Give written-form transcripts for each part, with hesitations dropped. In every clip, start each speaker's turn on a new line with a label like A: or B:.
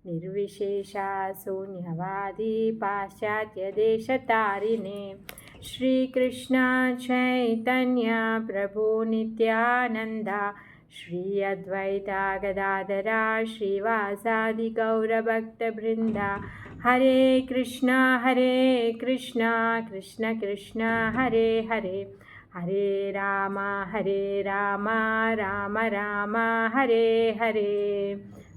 A: निर्विशेषा शून्यवादी पाश्चात्यदेशतारिणे श्रीकृष्ण चैतन्य प्रभु नित्यानन्दा श्री अद्वैता गदाधरा श्रीवासादि गौरभक्तवृन्दा हरे कृष्ण कृष्ण कृष्ण हरे हरे हरे राम राम राम हरे हरे।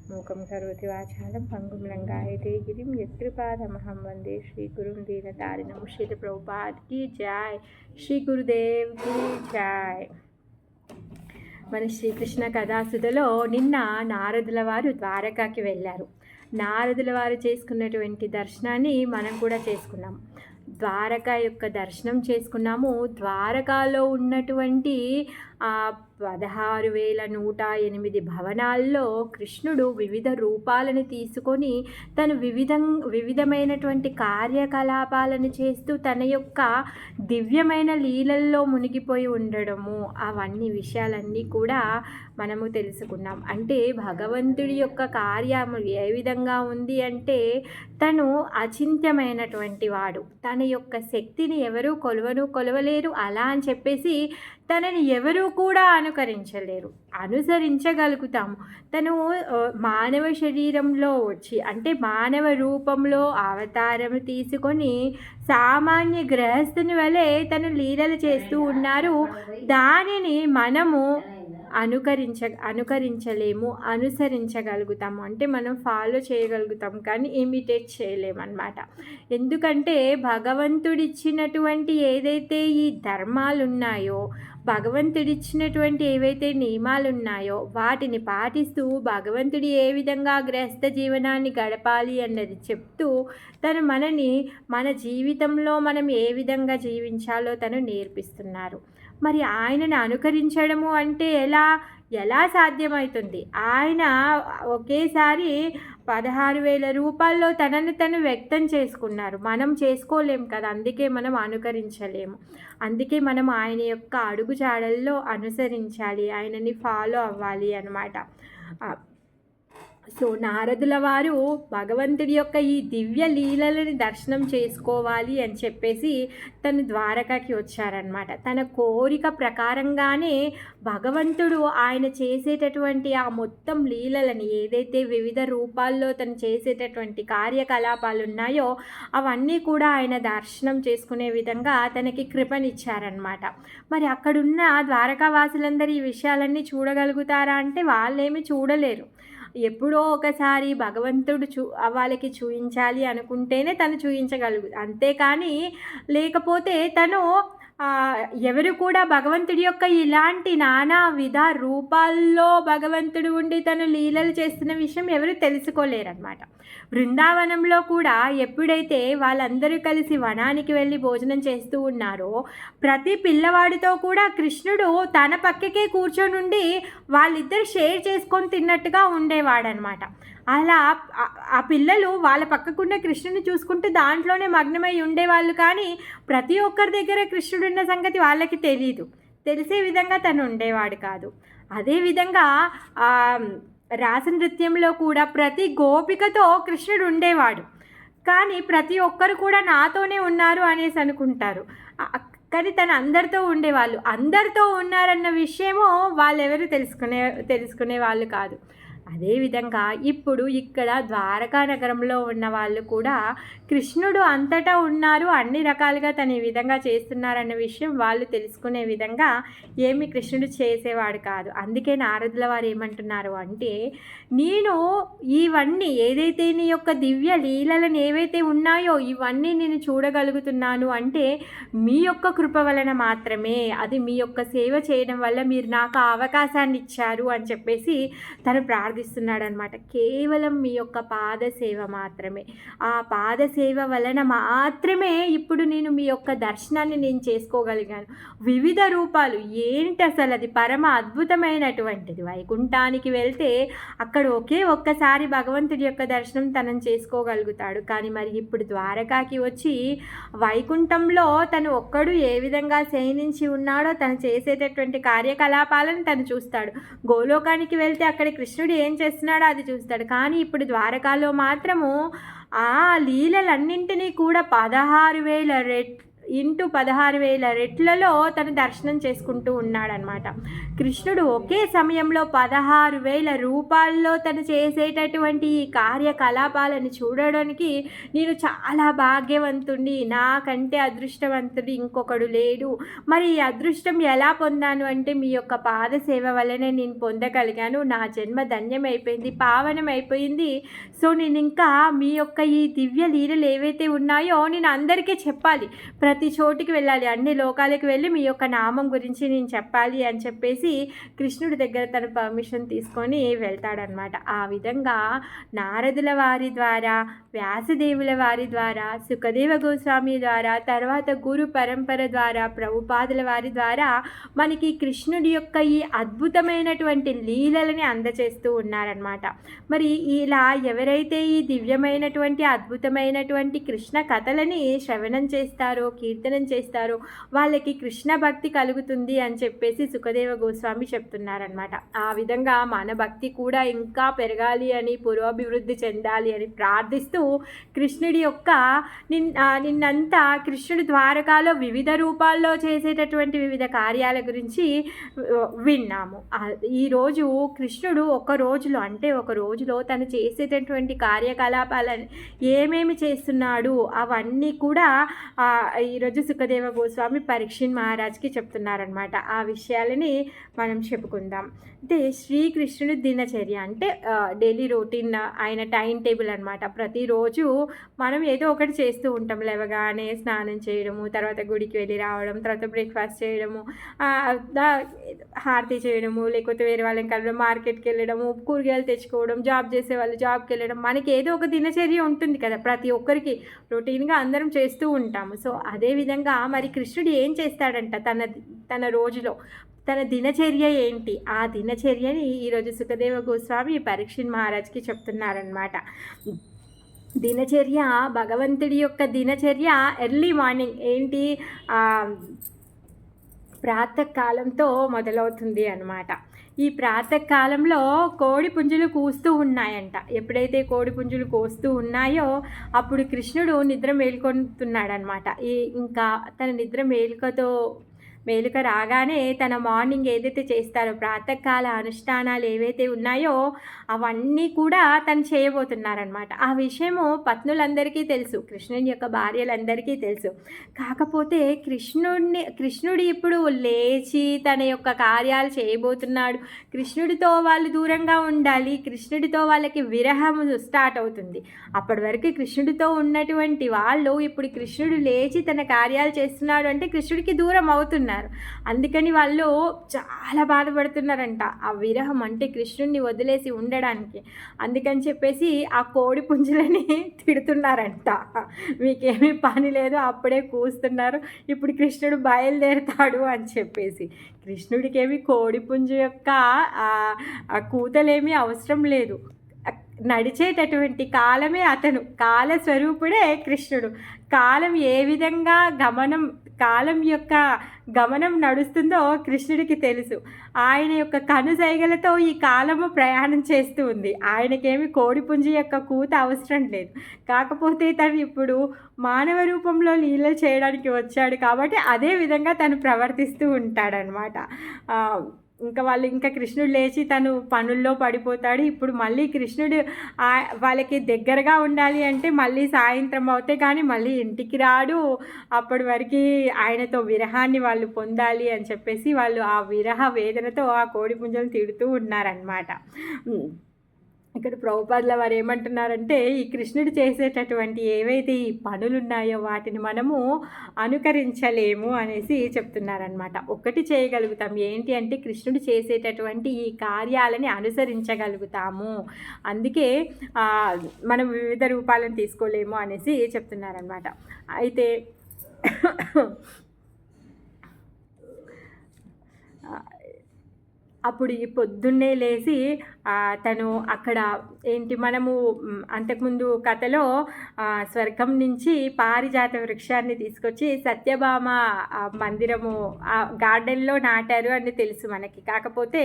A: मूकं करोति वाचालं पंगुं लंघयते गिरिं यत्कृपातमहं वन्दे श्रीगुरुं दीनतारिणं। श्रील प्रभुपाद की जय, श्री गुरुदेव की जय। మన శ్రీకృష్ణ కథాసుధలో నిన్న నారదుల వారు ద్వారకాకి వెళ్ళారు. నారదుల వారు చేసుకున్నటువంటి దర్శనాన్ని మనం కూడా చేసుకున్నాం. ద్వారకా యొక్క దర్శనం చేసుకున్నాము. ద్వారకాలో ఉన్నటువంటి 16,108 భవనాల్లో కృష్ణుడు వివిధ రూపాలను తీసుకొని తను వివిధమైనటువంటి కార్యకలాపాలను చేస్తూ తన యొక్క దివ్యమైన లీలల్లో మునిగిపోయి ఉండడము, అవన్నీ విషయాలన్నీ కూడా మనము తెలుసుకున్నాం. అంటే భగవంతుడి యొక్క కార్యము ఏ విధంగా ఉంది అంటే తను అచింత్యమైనటువంటి వాడు. తన యొక్క శక్తిని ఎవరూ కొలవలేరు. అలా అని చెప్పేసి తనని ఎవరూ కూడా అనుసరించగలుగుతాము. తను మానవ శరీరంలో వచ్చి అంటే మానవ రూపంలో అవతారం తీసుకొని సామాన్య గృహస్థుని వలె తను లీలలు చేస్తూ ఉన్నారు. దానిని మనము అనుకరించలేము, అనుసరించగలుగుతాము. అంటే మనం ఫాలో చేయగలుగుతాం కానీ ఇమిటేట్ చేయలేమన్నమాట. ఎందుకంటే భగవంతుడిచ్చినటువంటి ఏదైతే ఈ ధర్మాలు ఉన్నాయో, భగవంతుడిచ్చినటువంటి ఏవైతే నియమాలు ఉన్నాయో వాటిని పాటిస్తూ భగవంతుడి ఏ విధంగా గృహస్థ జీవనాన్ని గడపాలి అన్నది చెప్తూ తను మన జీవితంలో మనం ఏ విధంగా జీవించాలో తను నేర్పిస్తున్నారు. మరి ఆయనను అనుకరించడము అంటే ఎలా సాధ్యమవుతుంది? ఆయన ఒకేసారి 16,000 రూపాయల్లో తనను తను వ్యక్తం చేసుకున్నారు. మనం చేసుకోలేము కదా, అందుకే మనం అనుకరించలేము. అందుకే మనం ఆయన యొక్క అడుగుజాడల్లో అనుసరించాలి, ఆయనని ఫాలో అవ్వాలి అన్నమాట. సో నారదుల వారు భగవంతుడి యొక్క ఈ దివ్య లీలలని దర్శనం చేసుకోవాలి అని చెప్పేసి తను ద్వారకాకి వచ్చారనమాట. తన కోరిక ప్రకారంగానే భగవంతుడు ఆయన చేసేటటువంటి ఆ మొత్తం లీలలని, ఏదైతే వివిధ రూపాల్లో తను చేసేటటువంటి కార్యకలాపాలు ఉన్నాయో అవన్నీ కూడా ఆయన దర్శనం చేసుకునే విధంగా తనకి కృపనిచ్చారనమాట. మరి అక్కడున్న ద్వారకావాసులందరూ ఈ విషయాలన్నీ చూడగలుగుతారా అంటే వాళ్ళేమి చూడలేరు. ఎప్పుడో ఒకసారి భగవంతుడు వాళ్ళకి చూయించాలి అనుకుంటేనే తను చూయించగలుగు, అంతేకాని లేకపోతే తను ఎవరు కూడా భగవంతుడి యొక్క ఇలాంటి నానా విధ రూపాల్లో భగవంతుడు ఉండి తను లీలలు చేస్తున్న విషయం ఎవరు తెలుసుకోలేరన్నమాట. బృందావనంలో కూడా ఎప్పుడైతే వాళ్ళందరూ కలిసి వనానికి వెళ్ళి భోజనం చేస్తూ ఉన్నారో ప్రతి పిల్లవాడితో కూడా కృష్ణుడు తన పక్కకే కూర్చొని వాళ్ళిద్దరు షేర్ చేసుకొని తిన్నట్టుగా ఉండేవాడనమాట. అలా ఆ పిల్లలు వాళ్ళ పక్కకున్న కృష్ణుని చూసుకుంటూ దాంట్లోనే మగ్నమై ఉండేవాళ్ళు. కానీ ప్రతి ఒక్కరి దగ్గర కృష్ణుడున్న సంగతి వాళ్ళకి తెలిసే విధంగా తను ఉండేవాడు కాదు. అదేవిధంగా రాస నృత్యంలో కూడా ప్రతి గోపికతో కృష్ణుడు ఉండేవాడు. కానీ ప్రతి ఒక్కరు కూడా నాతోనే ఉన్నారు అనేసి అనుకుంటారు. కానీ తను అందరితో ఉండేవాళ్ళు. అందరితో ఉన్నారన్న విషయమో వాళ్ళెవరు తెలుసుకునే వాళ్ళు కాదు. అదేవిధంగా ఇప్పుడు ఇక్కడ ద్వారకా నగరంలో ఉన్న వాళ్ళు కూడా కృష్ణుడు అంతటా ఉన్నారు, అన్ని రకాలుగా తను ఈ విధంగా చేస్తున్నారన్న విషయం వాళ్ళు తెలుసుకునే విధంగా ఏమి కృష్ణుడు చేసేవాడు కాదు. అందుకే నారదుల వారు ఏమంటున్నారు అంటే, నేను ఇవన్నీ ఏదైతే నీ యొక్క దివ్య లీలలను ఏవైతే ఉన్నాయో ఇవన్నీ నేను చూడగలుగుతున్నాను అంటే మీ యొక్క కృప వలన మాత్రమే. అది మీ యొక్క సేవ చేయడం వల్ల మీరు నాకు ఆ అవకాశాన్ని ఇచ్చారు అని చెప్పేసి తను ప్రార్థిస్తున్నాడు అనమాట. కేవలం మీ యొక్క పాద సేవ మాత్రమే, ఆ పాద సేవ వలన మాత్రమే ఇప్పుడు నేను మీ యొక్క దర్శనాన్ని నేను చేసుకోగలిగాను. వివిధ రూపాలు ఏంటి అసలు, అది పరమ అద్భుతమైనటువంటిది. వైకుంఠానికి వెళ్తే అక్కడ ఒక్కసారి భగవంతుడి యొక్క దర్శనం తనని చేసుకోగలుగుతాడు. కానీ మరి ఇప్పుడు ద్వారకాకి వచ్చి వైకుంఠంలో తను ఒక్కడు ఏ విధంగా శయనించి ఉన్నాడో తను చేసేటటువంటి కార్యకలాపాలను తను చూస్తాడు. గోలోకానికి వెళ్తే అక్కడ కృష్ణుడు ఏం చేస్తున్నాడో అది చూస్తాడు. కానీ ఇప్పుడు ద్వారకాలో మాత్రము ఆ లీలలన్నింటినీ కూడా 16,000 ఇంటూ 16,000 రెట్లలో తను దర్శనం చేసుకుంటూ ఉన్నాడనమాట. కృష్ణుడు ఒకే సమయంలో 16,000 రూపాల్లో తను చేసేటటువంటి ఈ కార్యకలాపాలను చూడడానికి నేను చాలా భాగ్యవంతుడిని, నాకంటే అదృష్టవంతుడు ఇంకొకడు లేడు. మరి ఈ అదృష్టం ఎలా పొందాను అంటే మీ యొక్క పాద సేవ వల్లనే నేను పొందగలిగాను. నా జన్మ ధన్యమైపోయింది, పావనమైపోయింది. సో నేను ఇంకా మీ యొక్క ఈ దివ్య లీలలు ఏవైతే ఉన్నాయో నేను అందరికీ చెప్పాలి, ప్రతి చోటికి వెళ్ళాలి, అన్ని లోకాలకు వెళ్ళి మీ యొక్క నామం గురించి నేను చెప్పాలి అని చెప్పేసి కృష్ణుడి దగ్గర తన పర్మిషన్ తీసుకొని వెళ్తాడనమాట. ఆ విధంగా నారదుల వారి ద్వారా, వ్యాసదేవుల వారి ద్వారా, సుఖదేవ గోస్వామి ద్వారా, తర్వాత గురు పరంపర ద్వారా, ప్రభుపాదుల వారి ద్వారా మనకి కృష్ణుడి యొక్క ఈ అద్భుతమైనటువంటి లీలలని అందచేస్తూ ఉన్నారనమాట. మరి ఇలా ఎవరైతే ఈ దివ్యమైనటువంటి అద్భుతమైనటువంటి కృష్ణ కథలని శ్రవణం చేస్తారో, కీర్తనం చేస్తారో వాళ్ళకి కృష్ణ భక్తి కలుగుతుంది అని చెప్పేసి సుఖదేవ గోస్వామి చెప్తున్నారనమాట. ఆ విధంగా మన భక్తి కూడా ఇంకా పెరగాలి అని, పురోభివృద్ధి చెందాలి అని ప్రార్థిస్తూ కృష్ణుడి యొక్క నిన్నంతా కృష్ణుడి ద్వారకాలో వివిధ రూపాల్లో చేసేటటువంటి వివిధ కార్యాల గురించి విన్నాము. ఈరోజు కృష్ణుడు ఒక రోజులో తను చేసేటటువంటి కార్యకలాపాలను ఏమేమి చేస్తున్నాడు అవన్నీ కూడా ఈరోజు సుఖదేవ గోస్వామి పరీక్షిత్ మహారాజ్కి చెప్తున్నారనమాట. ఆ విషయాలని మనం చెప్పుకుందాం. అంటే శ్రీకృష్ణుడి దినచర్య అంటే డైలీ రొటీన్, ఆయన టైం టేబుల్ అనమాట. ప్రతిరోజు మనం ఏదో ఒకటి చేస్తూ ఉంటాం. లేవగానే స్నానం చేయడము, తర్వాత గుడికి వెళ్ళి రావడం, తర్వాత బ్రేక్ఫాస్ట్ చేయడము, హారతి చేయడము, లేకపోతే వేరే వాళ్ళని కలవడం, మార్కెట్కి వెళ్ళడము, కూరగాయలు తెచ్చుకోవడం, జాబ్ చేసే వాళ్ళు జాబ్కి వెళ్ళడం, మనకి ఏదో ఒక దినచర్య ఉంటుంది కదా, ప్రతి ఒక్కరికి రొటీన్గా అందరం చేస్తూ ఉంటాము. సో అదేవిధంగా మరి కృష్ణుడు ఏం చేస్తాడంట తన రోజులో, తన దినచర్య ఏంటి, ఆ దినచర్యని ఈరోజు సుఖదేవ గోస్వామి పరీక్షిత్ మహారాజ్కి చెప్తున్నారనమాట. దినచర్య, భగవంతుడి యొక్క దినచర్య ఎర్లీ మార్నింగ్ ఏంటి, ప్రాతకాలంతో మొదలవుతుంది అన్నమాట. ఈ ప్రాతకాలంలో కోడి పుంజులు కూస్తూ ఉన్నాయంట. ఎప్పుడైతే కోడి పుంజులు కూస్తూ ఉన్నాయో అప్పుడు కృష్ణుడు నిద్ర మేల్కొంటున్నాడనమాట. ఇంకా తన నిద్ర మేలుక రాగానే తన మార్నింగ్ ఏదైతే చేస్తారో ప్రాతకాల అనుష్ఠానాలు ఏవైతే ఉన్నాయో అవన్నీ కూడా తను చేయబోతున్నారనమాట. ఆ విషయము పత్నులందరికీ తెలుసు, కృష్ణుని యొక్క భార్యలందరికీ తెలుసు. కాకపోతే కృష్ణుడు ఇప్పుడు లేచి తన యొక్క కార్యాలు చేయబోతున్నాడు. కృష్ణుడితో వాళ్ళు దూరంగా ఉండాలి, కృష్ణుడితో వాళ్ళకి విరహము స్టార్ట్ అవుతుంది. అప్పటి వరకు కృష్ణుడితో ఉన్నటువంటి వాళ్ళు ఇప్పుడు కృష్ణుడు లేచి తన కార్యాలు చేస్తున్నాడు అంటే కృష్ణుడికి దూరం అవుతున్నారు. అందుకని వాళ్ళు చాలా బాధపడుతున్నారంట, ఆ విరహం అంటే కృష్ణుడిని వదిలేసి ఉండడానికి. అందుకని చెప్పేసి ఆ కోడి పుంజులని తిడుతున్నారంట, మీకేమీ పని లేదు, అప్పుడే కూస్తున్నారు, ఇప్పుడు కృష్ణుడు బయలుదేరుతాడు అని చెప్పేసి. కృష్ణుడికేమి కోడి పుంజు యొక్క కూతలేమీ అవసరం లేదు, నడిచేటటువంటి కాలమే అతను, కాలస్వరూపుడే కృష్ణుడు. కాలం ఏ విధంగా కాలం యొక్క గమనం నడుస్తుందో కృష్ణుడికి తెలుసు. ఆయన యొక్క కనుసైగలతో ఈ కాలము ప్రయాణం చేస్తూ ఉంది. ఆయనకేమి కోడిపుంజి యొక్క కూత అవసరం లేదు. కాకపోతే తను ఇప్పుడు మానవ రూపంలో లీలలు చేయడానికి వచ్చాడు కాబట్టి అదే విధంగా తను ప్రవర్తిస్తూ ఉంటాడనమాట. ఇంకా కృష్ణుడు లేచి తను పనుల్లో పడిపోతాడు. ఇప్పుడు మళ్ళీ కృష్ణుడు వాళ్ళకి దగ్గరగా ఉండాలి అంటే మళ్ళీ సాయంత్రం అవుతే కానీ మళ్ళీ ఇంటికి రాడు. అప్పటి వరకు ఆయనతో విరహాన్ని వాళ్ళు పొందాలి అని చెప్పేసి వాళ్ళు ఆ విరహ వేదనతో ఆ కోడి పుంజులను తిడుతూ ఉన్నారనమాట. ఇక్కడ ప్రభుపాదుల వారు ఏమంటున్నారంటే ఈ కృష్ణుడు చేసేటటువంటి ఏవైతే ఈ పనులు ఉన్నాయో వాటిని మనము అనుకరించలేము అనేసి చెప్తున్నారనమాట. ఒకటి చేయగలుగుతాం, ఏంటి అంటే కృష్ణుడు చేసేటటువంటి ఈ కార్యాలని అనుసరించగలుగుతాము. అందుకే మనం వివిధ రూపాలను తీసుకోలేము అనేసి చెప్తున్నారనమాట. అయితే అప్పుడు ఈ పొద్దున్నే లేచి తను అక్కడ ఏంటి మనము అంతకుముందు కథలో స్వర్గం నుంచి పారిజాత వృక్షాన్ని తీసుకొచ్చి సత్యభామ మందిరము ఆ గార్డెన్లో నాటారు అని తెలుసు మనకి. కాకపోతే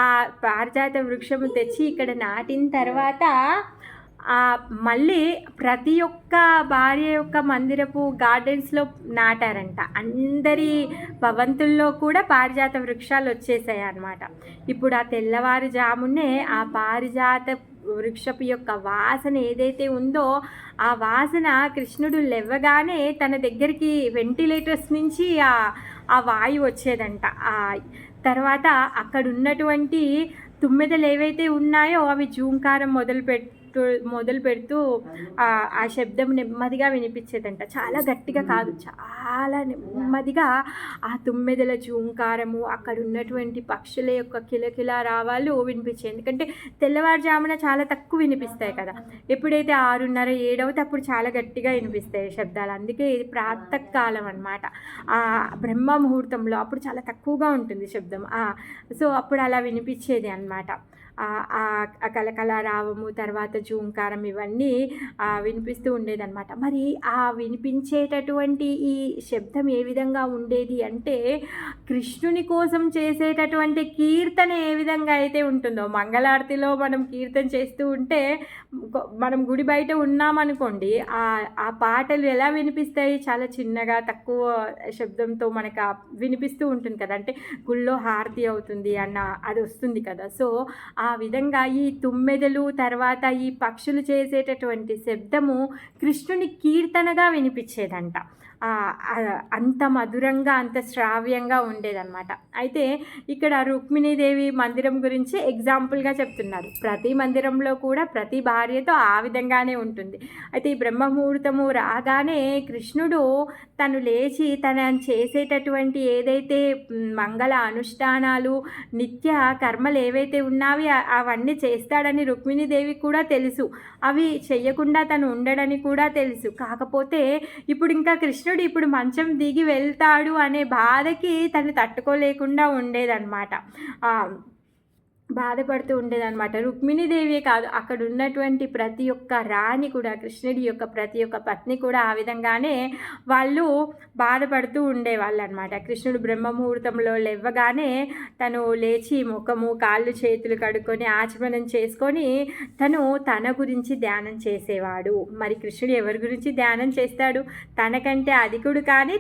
A: ఆ పారిజాత వృక్షము తెచ్చి ఇక్కడ నాటిన తర్వాత మళ్ళీ ప్రతి ఒక్క భార్య యొక్క మందిరపు గార్డెన్స్లో నాటారంట. అందరి భవంతుల్లో కూడా పారిజాత వృక్షాలు వచ్చేసాయి అన్నమాట. ఇప్పుడు ఆ తెల్లవారుజామునే ఆ పారిజాత వృక్షపు యొక్క వాసన ఏదైతే ఉందో ఆ వాసన కృష్ణుడు లేవగానే తన దగ్గరికి వెంటిలేటర్స్ నుంచి ఆ వాయువు వచ్చేదంట. తర్వాత అక్కడ ఉన్నటువంటి తుమ్మెదలు ఏవైతే ఉన్నాయో అవి జూంకారం మొదలు పెడుతూ ఆ శబ్దం నెమ్మదిగా వినిపించేదంట. చాలా గట్టిగా కాదు, చాలా నెమ్మదిగా ఆ తుమ్మెదల జూంకారము, అక్కడ ఉన్నటువంటి పక్షుల యొక్క కిలకిల రావాలు వినిపించాయి. ఎందుకంటే తెల్లవారుజామున చాలా తక్కువ వినిపిస్తాయి కదా, ఎప్పుడైతే 6:30, 7 అవుతే అప్పుడు చాలా గట్టిగా వినిపిస్తాయి శబ్దాలు. అందుకే ఇది ప్రాతకాలం అన్నమాట. ఆ బ్రహ్మ ముహూర్తంలో అప్పుడు చాలా తక్కువగా ఉంటుంది శబ్దం. సో అప్పుడు అలా వినిపించేది అన్నమాట. ఆ కలకల రావము, తర్వాత జూంకారం, ఇవన్నీ వినిపిస్తూ ఉండేదన్నమాట. మరి ఆ వినిపించేటటువంటి ఈ శబ్దం ఏ విధంగా ఉండేది అంటే కృష్ణుని కోసం చేసేటటువంటి కీర్తన ఏ విధంగా అయితే ఉంటుందో, మంగళారతిలో మనం కీర్తన చేస్తూ ఉంటే మనం గుడి బయట ఉన్నామనుకోండి, ఆ పాటలు ఎలా వినిపిస్తాయి, చాలా చిన్నగా తక్కువ శబ్దంతో మనకు వినిపిస్తూ ఉంటుంది కదా. అంటే గుళ్ళో హారతి అవుతుంది అన్న అది వస్తుంది కదా. సో ఆ విధంగా ఈ తుమ్మెదలు తర్వాత ఈ పక్షులు చేసేటటువంటి శబ్దము కృష్ణుని కీర్తనగా వినిపించేదంట. అంత మధురంగా అంత శ్రావ్యంగా ఉండేదన్నమాట. అయితే ఇక్కడ రుక్మిణీదేవి మందిరం గురించి ఎగ్జాంపుల్గా చెప్తున్నారు. ప్రతి మందిరంలో కూడా ప్రతి భార్యతో ఆ విధంగానే ఉంటుంది. అయితే ఈ బ్రహ్మముహూర్తము రాగానే కృష్ణుడు తను లేచి తన చేసేటటువంటి ఏదైతే మంగళ అనుష్ఠానాలు నిత్య కర్మలు ఏవైతే ఉన్నావి అవన్నీ చేస్తాడని రుక్మిణీదేవి కూడా తెలుసు. అవి చెయ్యకుండా తను ఉండడని కూడా తెలుసు. కాకపోతే ఇప్పుడు ఇంకా కృష్ణుడు ఇప్పుడు మంచం దిగి వెళ్తాడు అనే బాధకి తను తట్టుకోలేకుండా ఉండేదన్నమాట. బాధపడుతూ ఉండేదన్నమాట. రుక్మిణీదేవియే కాదు, అక్కడ ఉన్నటువంటి ప్రతి ఒక్క రాణి కూడా, కృష్ణుడి యొక్క ప్రతి ఒక్క పత్ని కూడా ఆ విధంగానే వాళ్ళు బాధపడుతూ ఉండేవాళ్ళు అనమాట. కృష్ణుడు బ్రహ్మముహూర్తంలో లేవగానే తను లేచి ముఖము కాళ్ళు చేతులు కడుక్కొని ఆచమనం చేసుకొని తన గురించి ధ్యానం చేసేవాడు. మరి కృష్ణుడు ఎవరి గురించి ధ్యానం చేస్తాడు? తనకంటే అధికుడు కానీ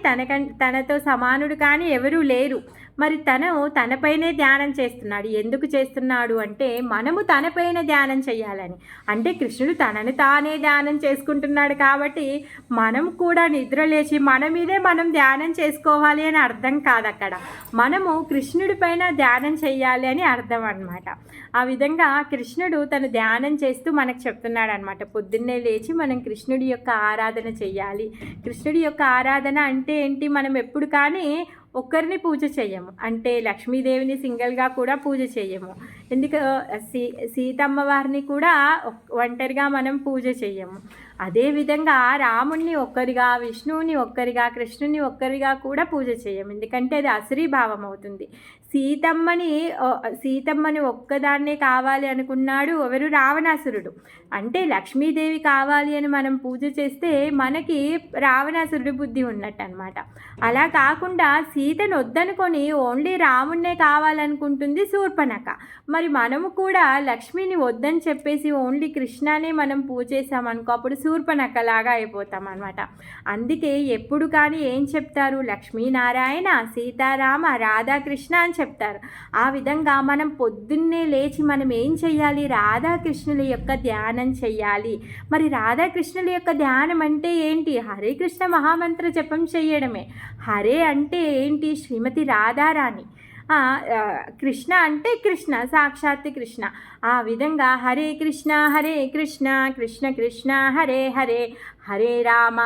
A: తనతో సమానుడు కానీ ఎవరూ లేరు. మరి తనపైనే ధ్యానం చేస్తున్నాడు. ఎందుకు చేస్తున్నాడు అంటే మనము తనపైన ధ్యానం చేయాలని. అంటే కృష్ణుడు తనని తానే ధ్యానం చేసుకుంటున్నాడు కాబట్టి మనం కూడా నిద్ర లేచి మన మీదే మనం ధ్యానం చేసుకోవాలి అని అర్థం కాదు. అక్కడ మనము కృష్ణుడి పైన ధ్యానం చేయాలి అని అర్థం అన్నమాట. ఆ విధంగా కృష్ణుడు తను ధ్యానం చేస్తూ మనకు చెప్తున్నాడు అనమాట. పొద్దున్నే లేచి మనం కృష్ణుడి యొక్క ఆరాధన చెయ్యాలి. కృష్ణుడి యొక్క ఆరాధన అంటే ఏంటి? మనం ఎప్పుడు కానీ ఒక్కరిని పూజ చేయము. అంటే లక్ష్మీదేవిని సింగిల్గా కూడా పూజ చేయము. సీతమ్మ వారిని కూడా ఒంటరిగా మనం పూజ చేయము. అదేవిధంగా రాముణ్ణి ఒక్కరిగా, విష్ణువుని ఒక్కరిగా, కృష్ణుని ఒక్కరిగా కూడా పూజ చేయము. ఎందుకంటే అది అసురీభావం అవుతుంది. సీతమ్మని ఒక్కదాన్నే కావాలి అనుకున్నాడు ఎవరు? రావణాసురుడు. అంటే లక్ష్మీదేవి కావాలి అని మనం పూజ చేస్తే మనకి రావణాసురుడి బుద్ధి ఉన్నట్టు అనమాట. అలా కాకుండా సీతను వద్దనుకొని ఓన్లీ రాముణ్ణే కావాలనుకుంటుంది శూర్పణఖ. మరి మనము కూడా లక్ష్మిని వద్దని చెప్పేసి ఓన్లీ కృష్ణానే మనం పూజ చేసామనుకో, అప్పుడు శూర్పణఖలాగా అయిపోతాం అనమాట. అందుకే ఎప్పుడు కానీ ఏం చెప్తారు? లక్ష్మీనారాయణ, సీతారామ, రాధాకృష్ణ అని చెప్తారు. ఆ విధంగా మనం పొద్దున్నే లేచి మనం ఏం చెయ్యాలి? రాధాకృష్ణుల యొక్క ధ్యానం చెయ్యాలి. మరి రాధాకృష్ణుల యొక్క ధ్యానం అంటే ఏంటి? హరే కృష్ణ మహామంత్ర జపం చెయ్యడమే. హరే అంటే ఏంటి? శ్రీమతి రాధారాణి. కృష్ణ అంటే కృష్ణ, సాక్షాత్ కృష్ణ. ఆ విధంగా హరే కృష్ణ కృష్ణ కృష్ణ హరే హరే హరే రామ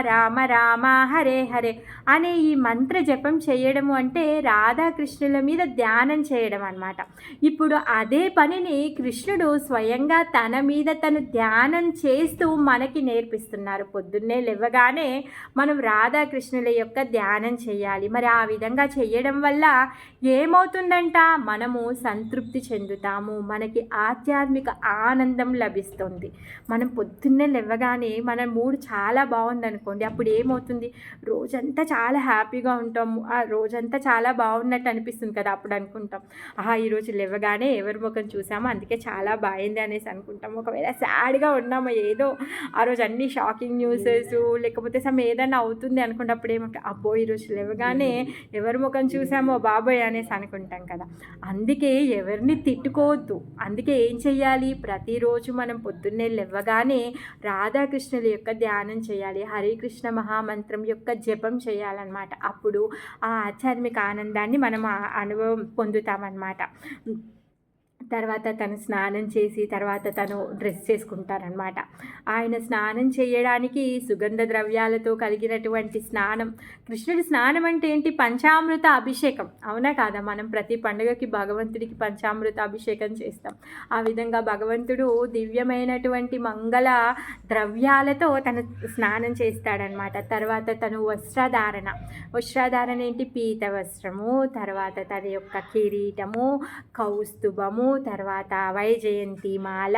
A: రామ రామ హరే హరే అనే ఈ మంత్ర జపం చేయడము అంటే రాధాకృష్ణుల మీద ధ్యానం చేయడం అన్నమాట. ఇప్పుడు అదే పనిని కృష్ణుడు స్వయంగా తన మీద తను ధ్యానం చేస్తూ మనకి నేర్పిస్తున్నారు. పొద్దున్నే లేవగానే మనం రాధాకృష్ణుల యొక్క ధ్యానం చేయాలి. మరి ఆ విధంగా చేయడం వల్ల ఏమవుతుందంట, మనము సంతృప్తి చెందుతాము, మనకి ఆధ్యాత్మిక ఆనందం లభిస్తుంది. మనం పొద్దున్నే లేవగానే మన మూడ్ చాలా బాగుందనుకోండి, అప్పుడు ఏమవుతుంది, రోజంతా చాలా హ్యాపీగా ఉంటాము, ఆ రోజంతా చాలా బాగున్నట్టు అనిపిస్తుంది కదా. అప్పుడు అనుకుంటాం, ఈరోజు లేవగానే ఎవరి ముఖం చూసామో అందుకే చాలా బాగుంది అనేసి అనుకుంటాం. ఒకవేళ సాడ్గా ఉన్నామో, ఏదో ఆ రోజు అన్ని షాకింగ్ న్యూసెస్ లేకపోతే ఏదైనా అవుతుంది అనుకుంటే అప్పుడు ఏమంటాం, అబ్బో ఈరోజు లేవగానే ఎవరి ముఖం చూసామో బాబోయ్ అనేసి అనుకుంటాం కదా. అందుకే ఎవరిని తిట్టుకోవద్దు. అందుకే ఏం చెయ్యాలి, ప్రతిరోజు మనం పొద్దున్నే లేవగానే రాధాకృష్ణుల యొక్క ధ్యానం చేయాలి, హరే కృష్ణ మహామంత్రం యొక్క జపం చేయాలన్నమాట. అప్పుడు ఆ ఆధ్యాత్మిక ఆనందాన్ని మనం అనుభవం పొందుతామన్నమాట. తర్వాత తను స్నానం చేసి తర్వాత తను డ్రెస్ చేసుకుంటారనమాట. ఆయన స్నానం చేయడానికి సుగంధ ద్రవ్యాలతో కలిగినటువంటి స్నానం. కృష్ణుడి స్నానం అంటే ఏంటి, పంచామృత అభిషేకం, అవునా కాదా. మనం ప్రతి పండుగకి భగవంతుడికి పంచామృత అభిషేకం చేస్తాం. ఆ విధంగా భగవంతుడు దివ్యమైనటువంటి మంగళ ద్రవ్యాలతో తను స్నానం చేస్తాడనమాట. తర్వాత తను వస్త్రధారణ ఏంటి, పీత వస్త్రము, తర్వాత తన యొక్క కిరీటము, కౌస్తుభము, తర్వాత వైజయంతి మాల,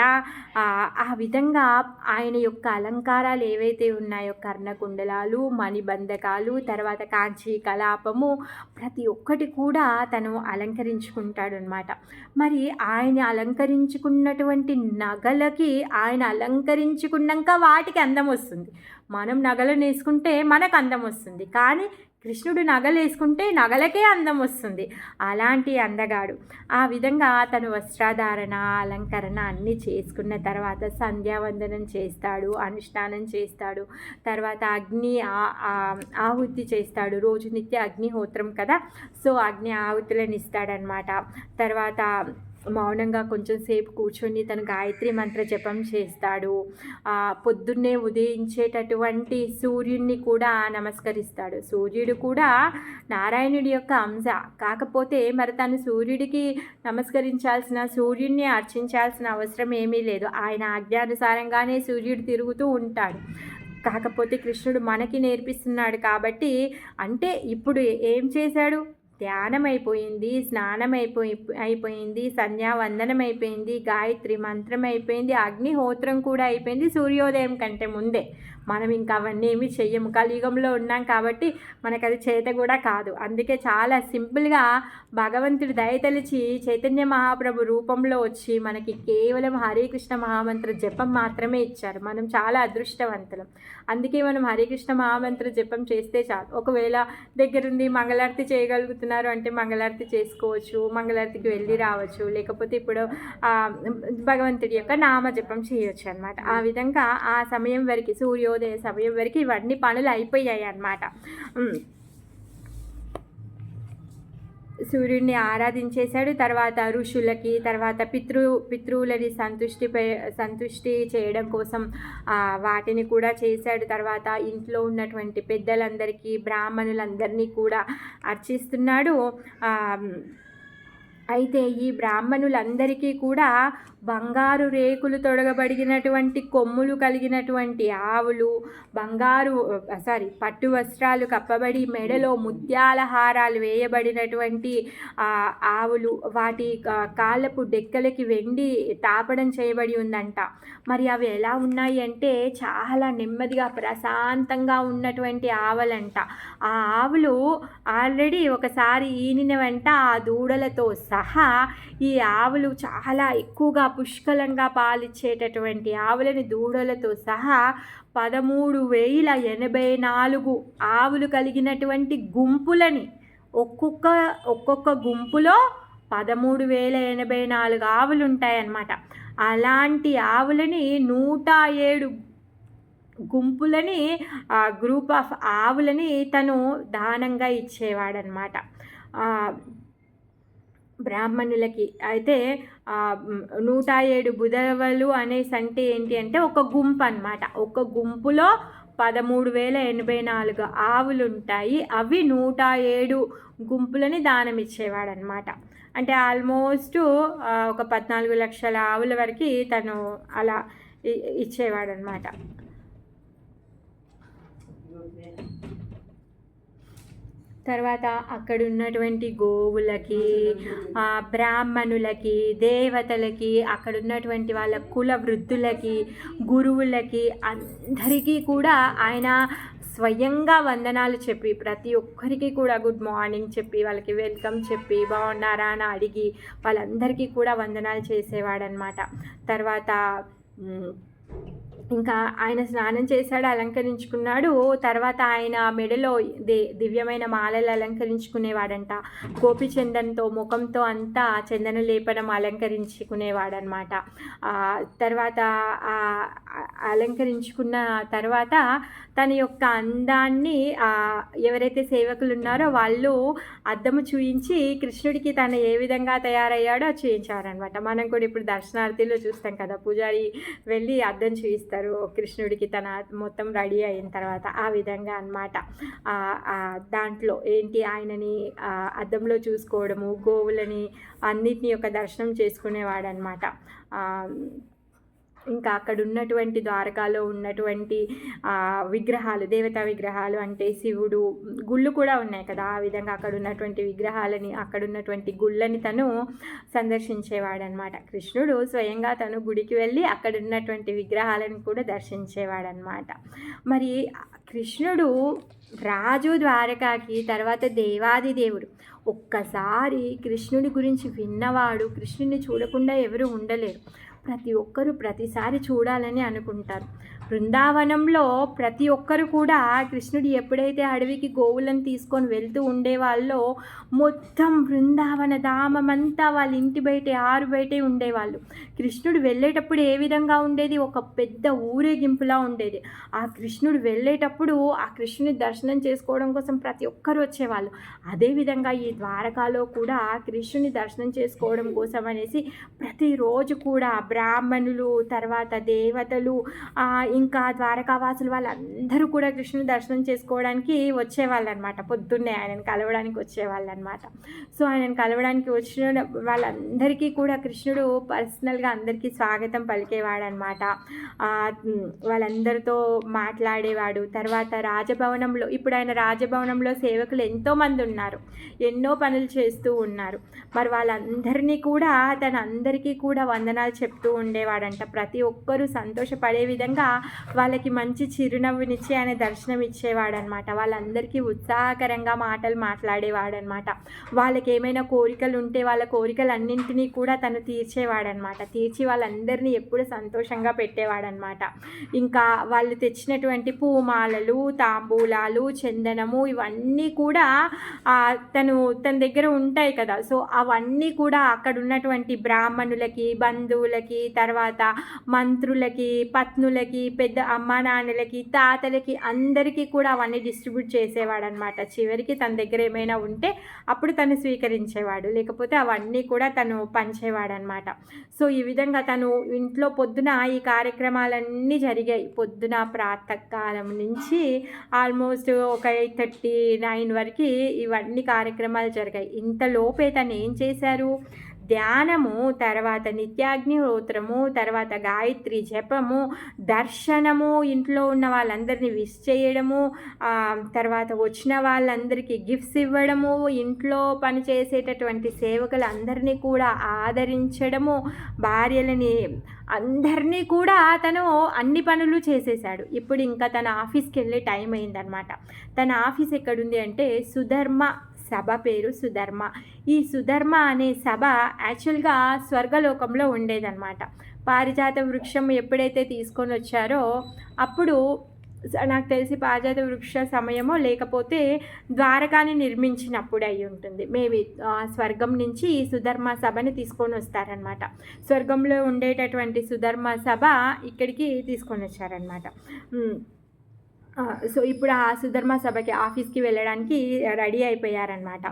A: ఆ విధంగా ఆయన యొక్క అలంకారాలు ఏవైతే ఉన్నాయో, కర్ణకుండలాలు, మణిబంధకాలు, తర్వాత కాంచీ కలాపము, ప్రతి ఒక్కటి కూడా తను అలంకరించుకుంటాడు అనమాట. మరి ఆయన అలంకరించుకున్నటువంటి నగలకి ఆయన అలంకరించుకున్నాక వాటికి అందం వస్తుంది. మనం నగలను వేసుకుంటే మనకు అందం వస్తుంది, కానీ కృష్ణుడు నగలు వేసుకుంటే నగలకే అందం వస్తుంది. అలాంటి అందగాడు. ఆ విధంగా తను వస్త్రధారణ అలంకరణ అన్నీ చేసుకున్న తర్వాత సంధ్యావందనం చేస్తాడు, అనుష్ఠానం చేస్తాడు, తర్వాత అగ్ని ఆహుతి చేస్తాడు. రోజు నిత్య అగ్నిహోత్రం కదా, సో అగ్ని ఆహుతులను ఇస్తాడనమాట. తర్వాత మౌనంగా కొంచెం సేపు కూర్చొని తను గాయత్రి మంత్ర జపం చేస్తాడు. పొద్దున్నే ఉదయించేటటువంటి సూర్యుడిని కూడా నమస్కరిస్తాడు. సూర్యుడు కూడా నారాయణుడి యొక్క అంశ, కాకపోతే మరి తను సూర్యుడికి సూర్యుడిని అర్చించాల్సిన అవసరం ఏమీ లేదు. ఆయన ఆజ్ఞానుసారంగానే సూర్యుడు తిరుగుతూ ఉంటాడు. కాకపోతే కృష్ణుడు మనకి నేర్పిస్తున్నాడు కాబట్టి, అంటే ఇప్పుడు ఏం చేశాడు, ధ్యానం అయిపోయింది, స్నానం అయిపోయింది, సంధ్యావందనం అయిపోయింది, గాయత్రి మంత్రం అయిపోయింది, అగ్నిహోత్రం కూడా అయిపోయింది సూర్యోదయం కంటే ముందే. మనం ఇంకా అవన్నీ ఏమీ చెయ్యము, కలియుగంలో ఉన్నాం కాబట్టి మనకు అది చేత కూడా కాదు. అందుకే చాలా సింపుల్గా భగవంతుడు దయతలిచి చైతన్య మహాప్రభు రూపంలో వచ్చి మనకి కేవలం హరే కృష్ణ మహామంత్ర జపం మాత్రమే ఇచ్చారు. మనం చాలా అదృష్టవంతులం. అందుకే మనం హరే కృష్ణ మహామంత్ర జపం చేస్తే చాలు. ఒకవేళ దగ్గరుండి మంగళారతి చేయగలుగుతున్నారు అంటే మంగళారతి చేసుకోవచ్చు, మంగళారతికి వెళ్ళి రావచ్చు, లేకపోతే ఇప్పుడు భగవంతుడి యొక్క నామ జపం చేయొచ్చు అనమాట. ఆ విధంగా ఆ సమయం వరకు, సూర్యోదయ సమయం వరకు ఇవన్నీ పనులు అయిపోయాయి అన్నమాట. సూర్యుడిని ఆరాధించేశాడు. తర్వాత ఋషులకి, తర్వాత పితృవులని సంతుష్టి చేయడం కోసం వాటిని కూడా చేశాడు. తర్వాత ఇంట్లో ఉన్నటువంటి పెద్దలందరికీ, బ్రాహ్మణులందరినీ కూడా అర్చిస్తున్నాడు. అయితే ఈ బ్రాహ్మణులందరికీ కూడా బంగారు రేకులు తొడగబడినటువంటి కొమ్ములు కలిగినటువంటి ఆవులు, పట్టు వస్త్రాలు కప్పబడి మెడలో ముత్యాల హారాలు వేయబడినటువంటి ఆవులు, వాటి కాళ్ళపు డెక్కలకి వెండి తాపడం చేయబడి ఉందంట. మరి అవి ఎలా ఉన్నాయి అంటే చాలా నెమ్మదిగా ప్రశాంతంగా ఉన్నటువంటి ఆవులంట. ఆ ఆవులు ఆల్రెడీ ఒకసారి ఈనినవంట. ఆ దూడలతో సహా ఈ ఆవులు చాలా ఎక్కువగా పుష్కలంగా పాలిచ్చేటటువంటి ఆవులని దూడలతో సహా 13,084 ఆవులు కలిగినటువంటి గుంపులని, ఒక్కొక్క గుంపులో 13,084 ఆవులు ఉంటాయన్నమాట. అలాంటి ఆవులని 107 గుంపులని, గ్రూప్ ఆఫ్ ఆవులని తను దానంగా ఇచ్చేవాడనమాట. బ్రాహ్మణులకి. అయితే 107 బుధవలు అనేసి అంటే ఏంటి అంటే ఒక గుంపు అనమాట. ఒక గుంపులో 13,084 ఆవులుంటాయి. అవి 107 గుంపులని దానం ఇచ్చేవాడనమాట. అంటే ఆల్మోస్ట్ ఒక 14 లక్షల ఆవుల వరకు తను అలా ఇచ్చేవాడనమాట. తర్వాత అక్కడ ఉన్నటువంటి గోవులకి, బ్రాహ్మణులకి, దేవతలకి, అక్కడ ఉన్నటువంటి వాళ్ళ కుల వృద్ధులకి, గురువులకి అందరికీ కూడా ఆయన స్వయంగా వందనాలు చెప్పి ప్రతి ఒక్కరికి కూడా గుడ్ మార్నింగ్ చెప్పి వాళ్ళకి వెల్కమ్ చెప్పి బాగున్నారా అని అడిగి వాళ్ళందరికీ కూడా వందనాలు చేసేవాడనమాట. తర్వాత ఇంకా ఆయన స్నానం చేశాడు, అలంకరించుకున్నాడు. తర్వాత ఆయన మెడలో దివ్యమైన మాలలు అలంకరించుకునేవాడంట. గోపిచందన్తో ముఖంతో అంతా చందన లేపనం అలంకరించుకునేవాడనమాట. తర్వాత అలంకరించుకున్న తర్వాత తన యొక్క అందాన్ని ఎవరైతే సేవకులు ఉన్నారో వాళ్ళు అద్దము చూయించి కృష్ణుడికి తను ఏ విధంగా తయారయ్యాడో చూయించారనమాట. మనం కూడా ఇప్పుడు దర్శనార్థిలో చూస్తాం కదా, పూజారి వెళ్ళి అద్దం చూయిస్తారు కృష్ణుడికి తన మొత్తం రెడీ అయిన తర్వాత. ఆ విధంగా అన్నమాట. దాంట్లో ఏంటి ఆయనని అద్దంలో చూసుకోవడము, గోవులని అన్నిటిని యొక్క దర్శనం చేసుకునేవాడనమాట. ఇంకా అక్కడ ఉన్నటువంటి ద్వారకాలో ఉన్నటువంటి విగ్రహాలు, దేవతా విగ్రహాలు అంటే శివుడు గుళ్ళు కూడా ఉన్నాయి కదా, ఆ విధంగా అక్కడ ఉన్నటువంటి విగ్రహాలని, అక్కడ ఉన్నటువంటి గుళ్ళని తను సందర్శించేవాడనమాట. కృష్ణుడు స్వయంగా తను గుడికి వెళ్ళి అక్కడ ఉన్నటువంటి విగ్రహాలను కూడా దర్శించేవాడనమాట. మరి కృష్ణుడు రాజు ద్వారకాకి, తర్వాత దేవాది దేవుడు. ఒక్కసారి కృష్ణుడి గురించి విన్నవాడు కృష్ణుడిని చూడకుండా ఎవరు ఉండలేరు. ప్రతి ఒక్కరూ ప్రతిసారి చూడాలని అనుకుంటారు. బృందావనంలో ప్రతి ఒక్కరు కూడా కృష్ణుడు ఎప్పుడైతే అడవికి గోవులను తీసుకొని వెళ్తూ ఉండేవాళ్ళో మొత్తం బృందావన ధామమంతా వాళ్ళ ఇంటి బయటే, ఆరు బయటే ఉండేవాళ్ళు. కృష్ణుడు వెళ్ళేటప్పుడు ఏ విధంగా ఉండేది, ఒక పెద్ద ఊరేగింపులా ఉండేది. ఆ కృష్ణుడు వెళ్ళేటప్పుడు ఆ కృష్ణుని దర్శనం చేసుకోవడం కోసం ప్రతి ఒక్కరు వచ్చేవాళ్ళు. అదేవిధంగా ఈ ద్వారకాలో కూడా కృష్ణుని దర్శనం చేసుకోవడం కోసం అనేసి ప్రతిరోజు కూడా బ్రాహ్మణులు, తర్వాత దేవతలు, ఇంకా ద్వారకావాసులు వాళ్ళందరూ కూడా కృష్ణుని దర్శనం చేసుకోవడానికి వచ్చేవాళ్ళు అనమాట. పొద్దున్నే ఆయనను కలవడానికి వచ్చేవాళ్ళు అనమాట. సో ఆయనను కలవడానికి వచ్చిన వాళ్ళందరికీ కూడా కృష్ణుడు పర్సనల్గా అందరికీ స్వాగతం పలికేవాడు అనమాట. వాళ్ళందరితో మాట్లాడేవాడు. తర్వాత రాజభవనంలో, ఇప్పుడు ఆయన రాజభవనంలో సేవకులు ఎంతోమంది ఉన్నారు, ఎన్నో పనులు చేస్తూ ఉన్నారు. మరి వాళ్ళందరినీ కూడా తన అందరికీ కూడా వందనాలు చెప్తూ ఉండేవాడంట. ప్రతి ఒక్కరూ సంతోషపడే విధంగా వాళ్ళకి మంచి చిరునవ్వునిచ్చి ఆయన దర్శనం ఇచ్చేవాడనమాట. వాళ్ళందరికీ ఉత్సాహకరంగా మాటలు మాట్లాడేవాడనమాట. వాళ్ళకి ఏమైనా కోరికలు ఉంటే వాళ్ళ కోరికలన్నింటినీ కూడా తను తీర్చేవాడనమాట. తీర్చి వాళ్ళందరినీ ఎప్పుడు సంతోషంగా పెట్టేవాడనమాట. ఇంకా వాళ్ళు తెచ్చినటువంటి పూమాలలు, తాంబూలాలు, చందనము ఇవన్నీ కూడా తన దగ్గర ఉంటాయి కదా. సో అవన్నీ కూడా అక్కడ ఉన్నటువంటి బ్రాహ్మణులకి, బంధువులకి, తర్వాత మంత్రులకి, పత్నులకి, పెద్ద అమ్మా నాన్నలకి, తాతలకి అందరికీ కూడా అవన్నీ డిస్ట్రిబ్యూట్ చేసేవాడనమాట. చివరికి తన దగ్గర ఏమైనా ఉంటే అప్పుడు తను స్వీకరించేవాడు, లేకపోతే అవన్నీ కూడా తను పంచేవాడనమాట. సో ఈ విధంగా తను ఇంట్లో పొద్దున ఈ కార్యక్రమాలన్నీ జరిగాయి. పొద్దున ప్రాతకాలం నుంచి ఆల్మోస్ట్ ఒక 8:39 వరకు ఇవన్నీ కార్యక్రమాలు జరిగాయి. ఇంతలోపే తను ఏం చేశారు, ధ్యానము, తర్వాత నిత్యాగ్నిహోత్రము, తర్వాత గాయత్రి జపము, దర్శనము, ఇంట్లో ఉన్న వాళ్ళందరినీ విష్ చేయడము, తర్వాత వచ్చిన వాళ్ళందరికీ గిఫ్ట్స్ ఇవ్వడము, ఇంట్లో పనిచేసేటటువంటి సేవకులందరినీ కూడా ఆదరించడము, భార్యలని అందరినీ కూడా తను అన్ని పనులు చేసేసాడు. ఇప్పుడు ఇంకా తన ఆఫీస్కి వెళ్ళే టైం అయిందనమాట. తన ఆఫీస్ ఎక్కడుంది అంటే సుధర్మ సభ, పేరు సుధర్మ. ఈ సుధర్మ అనే సభ యాక్చువల్గా స్వర్గలోకంలో ఉండేదన్నమాట. పారిజాత వృక్షం ఎప్పుడైతే తీసుకొని వచ్చారో అప్పుడు నాకు తెలిసి పారిజాత వృక్ష సమయమో లేకపోతే ద్వారకాని నిర్మించినప్పుడు అయి ఉంటుంది. మేబీ స్వర్గం నుంచి ఈ సుధర్మ సభని తీసుకొని వస్తారనమాట. స్వర్గంలో ఉండేటటువంటి సుధర్మ సభ ఇక్కడికి తీసుకొని వచ్చారనమాట. సో ఇప్పుడు ఆ సుధర్మ సభకి ఆఫీస్కి వెళ్ళడానికి రెడీ అయిపోయారనమాట.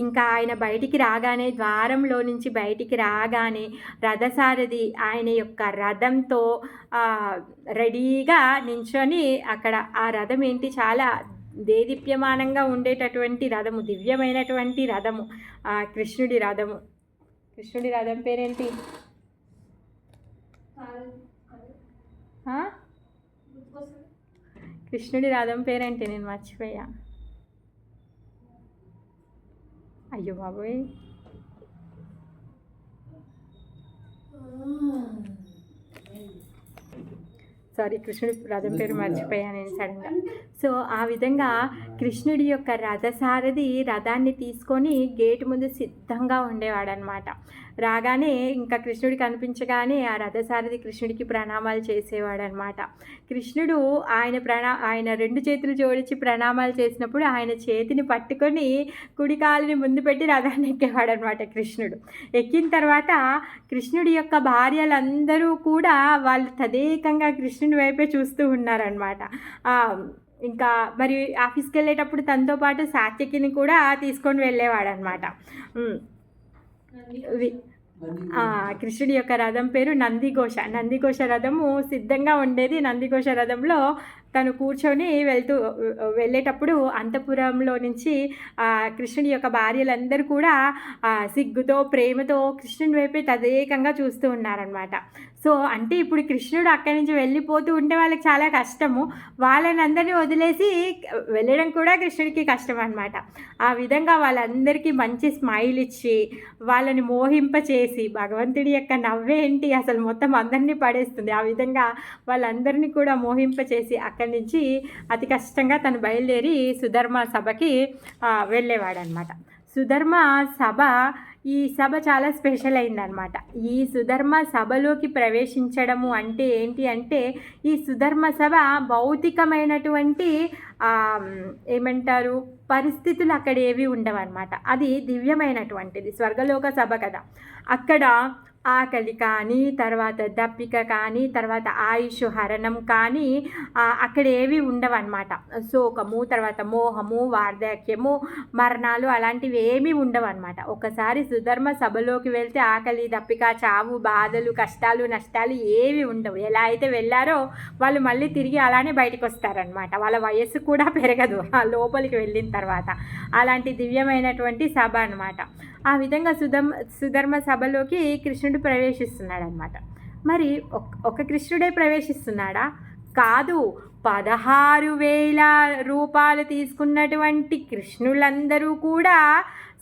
A: ఇంకా ఆయన బయటికి రాగానే, ద్వారంలో నుంచి బయటికి రాగానే రథసారథి ఆయన యొక్క రథంతో రెడీగా నించొని అక్కడ ఆ రథం ఏంటి, చాలా దేదీప్యమానంగా ఉండేటటువంటి రథము, దివ్యమైనటువంటి రథము, కృష్ణుడి రథము. కృష్ణుడి రథం పేరేంటి? కృష్ణుడి రథం పేరేంటి? నేను మర్చిపోయా. అయ్యో బాబోయ్, సారీ, కృష్ణుడి రథం పేరు మర్చిపోయాను నేను సడన్గా. సో ఆ విధంగా కృష్ణుడి యొక్క రథసారథి రథాన్ని తీసుకొని గేటు ముందు సిద్ధంగా ఉండేవాడనమాట. రాగానే ఇంకా కృష్ణుడి కనిపించగానే ఆ రథసారథి కృష్ణుడికి ప్రణామాలు చేసేవాడనమాట. కృష్ణుడు ఆయన 2 చేతులు జోడించి ప్రణామాలు చేసినప్పుడు ఆయన చేతిని పట్టుకొని కుడి కాలుని ముందు పెట్టి రథాన్ని ఎక్కేవాడనమాట కృష్ణుడు. ఎక్కిన తర్వాత కృష్ణుడి యొక్క భార్యలందరూ కూడా వాళ్ళు తదేకంగా కృష్ణుడి వైపే చూస్తూ ఉన్నారనమాట. ఇంకా మరి ఆఫీస్కి వెళ్ళేటప్పుడు తనతో పాటు సాత్యకిని కూడా తీసుకొని వెళ్ళేవాడనమాట. కృష్ణుడి యొక్క రథం పేరు నందిఘోష. నందిఘోష రథము సిద్ధంగా ఉండేది. నందిఘోష రథంలో తను కూర్చొని వెళ్ళేటప్పుడు అంతఃపురంలో నుంచి కృష్ణుడి యొక్క భార్యలందరూ కూడా సిగ్గుతో ప్రేమతో కృష్ణుడి వైపే తదేకంగా చూస్తూ ఉన్నారనమాట. సో అంటే ఇప్పుడు కృష్ణుడు అక్కడి నుంచి వెళ్ళిపోతూ ఉంటే వాళ్ళకి చాలా కష్టము, వాళ్ళని అందరినీ వదిలేసి వెళ్ళడం కూడా కృష్ణుడికి కష్టం అనమాట. ఆ విధంగా వాళ్ళందరికీ మంచి స్మైల్ ఇచ్చి వాళ్ళని మోహింపచేసి, భగవంతుడి యొక్క నవ్వేంటి అసలు మొత్తం అందరినీ పడేస్తుంది, ఆ విధంగా వాళ్ళందరినీ కూడా మోహింపచేసి అక్కడి నుంచి అతి కష్టంగా తను బయలుదేరి సుధర్మ సభకి వెళ్ళేవాడనమాట. సుధర్మ సభ, ఈ సభ చాలా స్పెషల్ అయిందనమాట. ఈ సుధర్మ సభలోకి ప్రవేశించడము అంటే ఏంటి అంటే, ఈ సుధర్మ సభ భౌతికమైనటువంటి ఏమంటారు పరిస్థితులు అక్కడ ఏవి ఉండవన్నమాట. అది దివ్యమైనటువంటిది, స్వర్గలోక సభ కదా. అక్కడ ఆకలి కానీ, తర్వాత దప్పిక కానీ, తర్వాత ఆయుష్ హరణం కానీ అక్కడ ఏవి ఉండవన్నమాట. శోకము, తర్వాత మోహము, వార్ధక్యము, మరణాలు అలాంటివి ఏమీ ఉండవన్నమాట. ఒకసారి సుధర్మ సభలోకి వెళ్తే ఆకలి, దప్పిక, చావు, బాధలు, కష్టాలు, నష్టాలు ఏవి ఉండవు. ఎలా అయితే వెళ్ళారో వాళ్ళు మళ్ళీ తిరిగి అలానే బయటకు వస్తారనమాట. వాళ్ళ వయస్సు కూడా పెరగదు ఆ లోపలికి వెళ్ళిన తర్వాత. అలాంటి దివ్యమైనటువంటి సభ అనమాట. ఆ విధంగా సుధర్మ సభలోకి కృష్ణుడు ప్రవేశిస్తున్నాడు అనమాట. మరి ఒక కృష్ణుడే ప్రవేశిస్తున్నాడా? కాదు, 16,000 రూపాయలు తీసుకున్నటువంటి కృష్ణులందరూ కూడా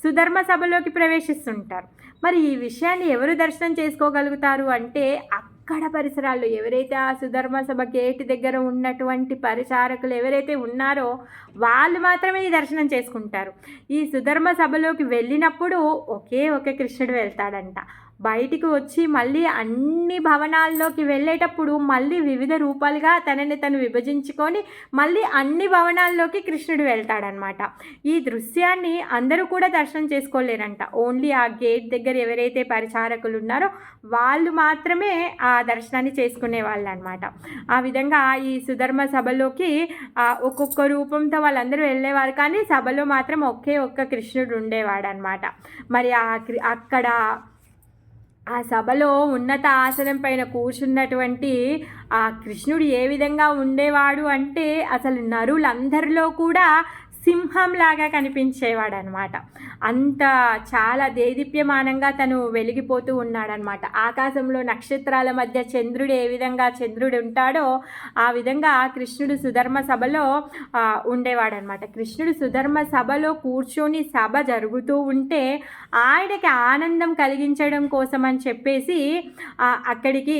A: సుధర్మ సభలోకి ప్రవేశిస్తుంటారు. మరి ఈ విషయాన్ని ఎవరు దర్శనం చేసుకోగలుగుతారు అంటే, అక్కడ పరిసరాల్లో ఎవరైతే ఆ సుధర్మ సభ గేటు దగ్గర ఉన్నటువంటి పరిచారకులు ఎవరైతే ఉన్నారో వాళ్ళు మాత్రమే ఈ దర్శనం చేసుకుంటారు. ఈ సుధర్మ సభలోకి వెళ్ళినప్పుడు ఒకే ఒక కృష్ణుడు వెళ్తాడంట. బయటికి వచ్చి మళ్ళీ అన్ని భవనాల్లోకి వెళ్ళేటప్పుడు మళ్ళీ వివిధ రూపాలుగా తనని తను విభజించుకొని మళ్ళీ అన్ని భవనాల్లోకి కృష్ణుడు వెళ్తాడనమాట. ఈ దృశ్యాన్ని అందరూ కూడా దర్శనం చేసుకోలేరంట. ఓన్లీ ఆ గేట్ దగ్గర ఎవరైతే పరిచారకులు ఉన్నారో వాళ్ళు మాత్రమే ఆ దర్శనాన్ని చేసుకునే వాళ్ళు అనమాట. ఆ విధంగా ఈ సుధర్మ సభలోకి ఒక్కొక్క రూపంతో వాళ్ళందరూ వెళ్ళేవారు, కానీ సభలో మాత్రం ఒకే ఒక్క కృష్ణుడు ఉండేవాడు అనమాట. మరి అక్కడ ఆ సభలో ఉన్నత ఆసనం పైన కూర్చున్నటువంటి ఆ కృష్ణుడు ఏ విధంగా ఉండేవాడు అంటే, అసలు నరులందరిలో కూడా సింహంలాగా కనిపించేవాడు అనమాట. అంత చాలా దేదీప్యమానంగా తను వెలిగిపోతూ ఉన్నాడనమాట. ఆకాశంలో నక్షత్రాల మధ్య చంద్రుడు ఏ విధంగా చంద్రుడు ఉంటాడో ఆ విధంగా కృష్ణుడు సుధర్మ సభలో ఉండేవాడనమాట. కృష్ణుడు సుధర్మ సభలో కూర్చొని సభ జరుగుతూ ఉంటే ఆయనకి ఆనందం కలిగించడం కోసం అని చెప్పేసి అక్కడికి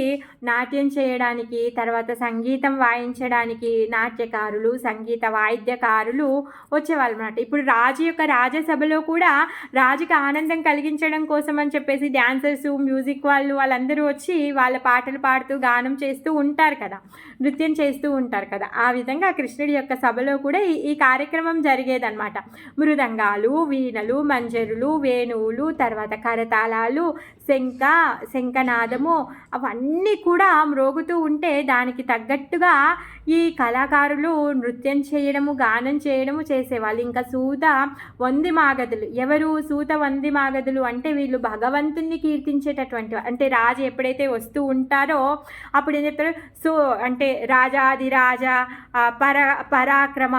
A: నాట్యం చేయడానికి, తర్వాత సంగీతం వాయించడానికి నాట్యకారులు, సంగీత వాయిద్యకారులు వచ్చేవాళ్ళు అన్నమాట. ఇప్పుడు రాజు యొక్క రాజసభలో కూడా రాజుకి ఆనందం కలిగించడం కోసం అని చెప్పేసి డాన్సర్స్, మ్యూజిక్ వాళ్ళందరూ వచ్చి వాళ్ళ పాటలు పాడుతూ గానం చేస్తూ ఉంటారు కదా, నృత్యం చేస్తూ ఉంటారు కదా. ఆ విధంగా కృష్ణుడి యొక్క సభలో కూడా ఈ కార్యక్రమం జరిగేదన్నమాట. మృదంగాలు, వీణలు, మంజరులు, వేణువులు, తర్వాత కరతాళాలు, శంఖనాదము అవన్నీ కూడా మ్రోగుతూ ఉంటే దానికి తగ్గట్టుగా ఈ కళాకారులు నృత్యం చేయడము, గానం చేయడము చేసేవాళ్ళు. ఇంకా సూత వంది మాగదులు. ఎవరు సూత వంది మాగదులు అంటే వీళ్ళు భగవంతుణ్ణి కీర్తించేటటువంటి, అంటే రాజు ఎప్పుడైతే వస్తూ ఉంటారో అప్పుడు ఏం చెప్తారు, సో అంటే రాజాదిరాజ పరాక్రమ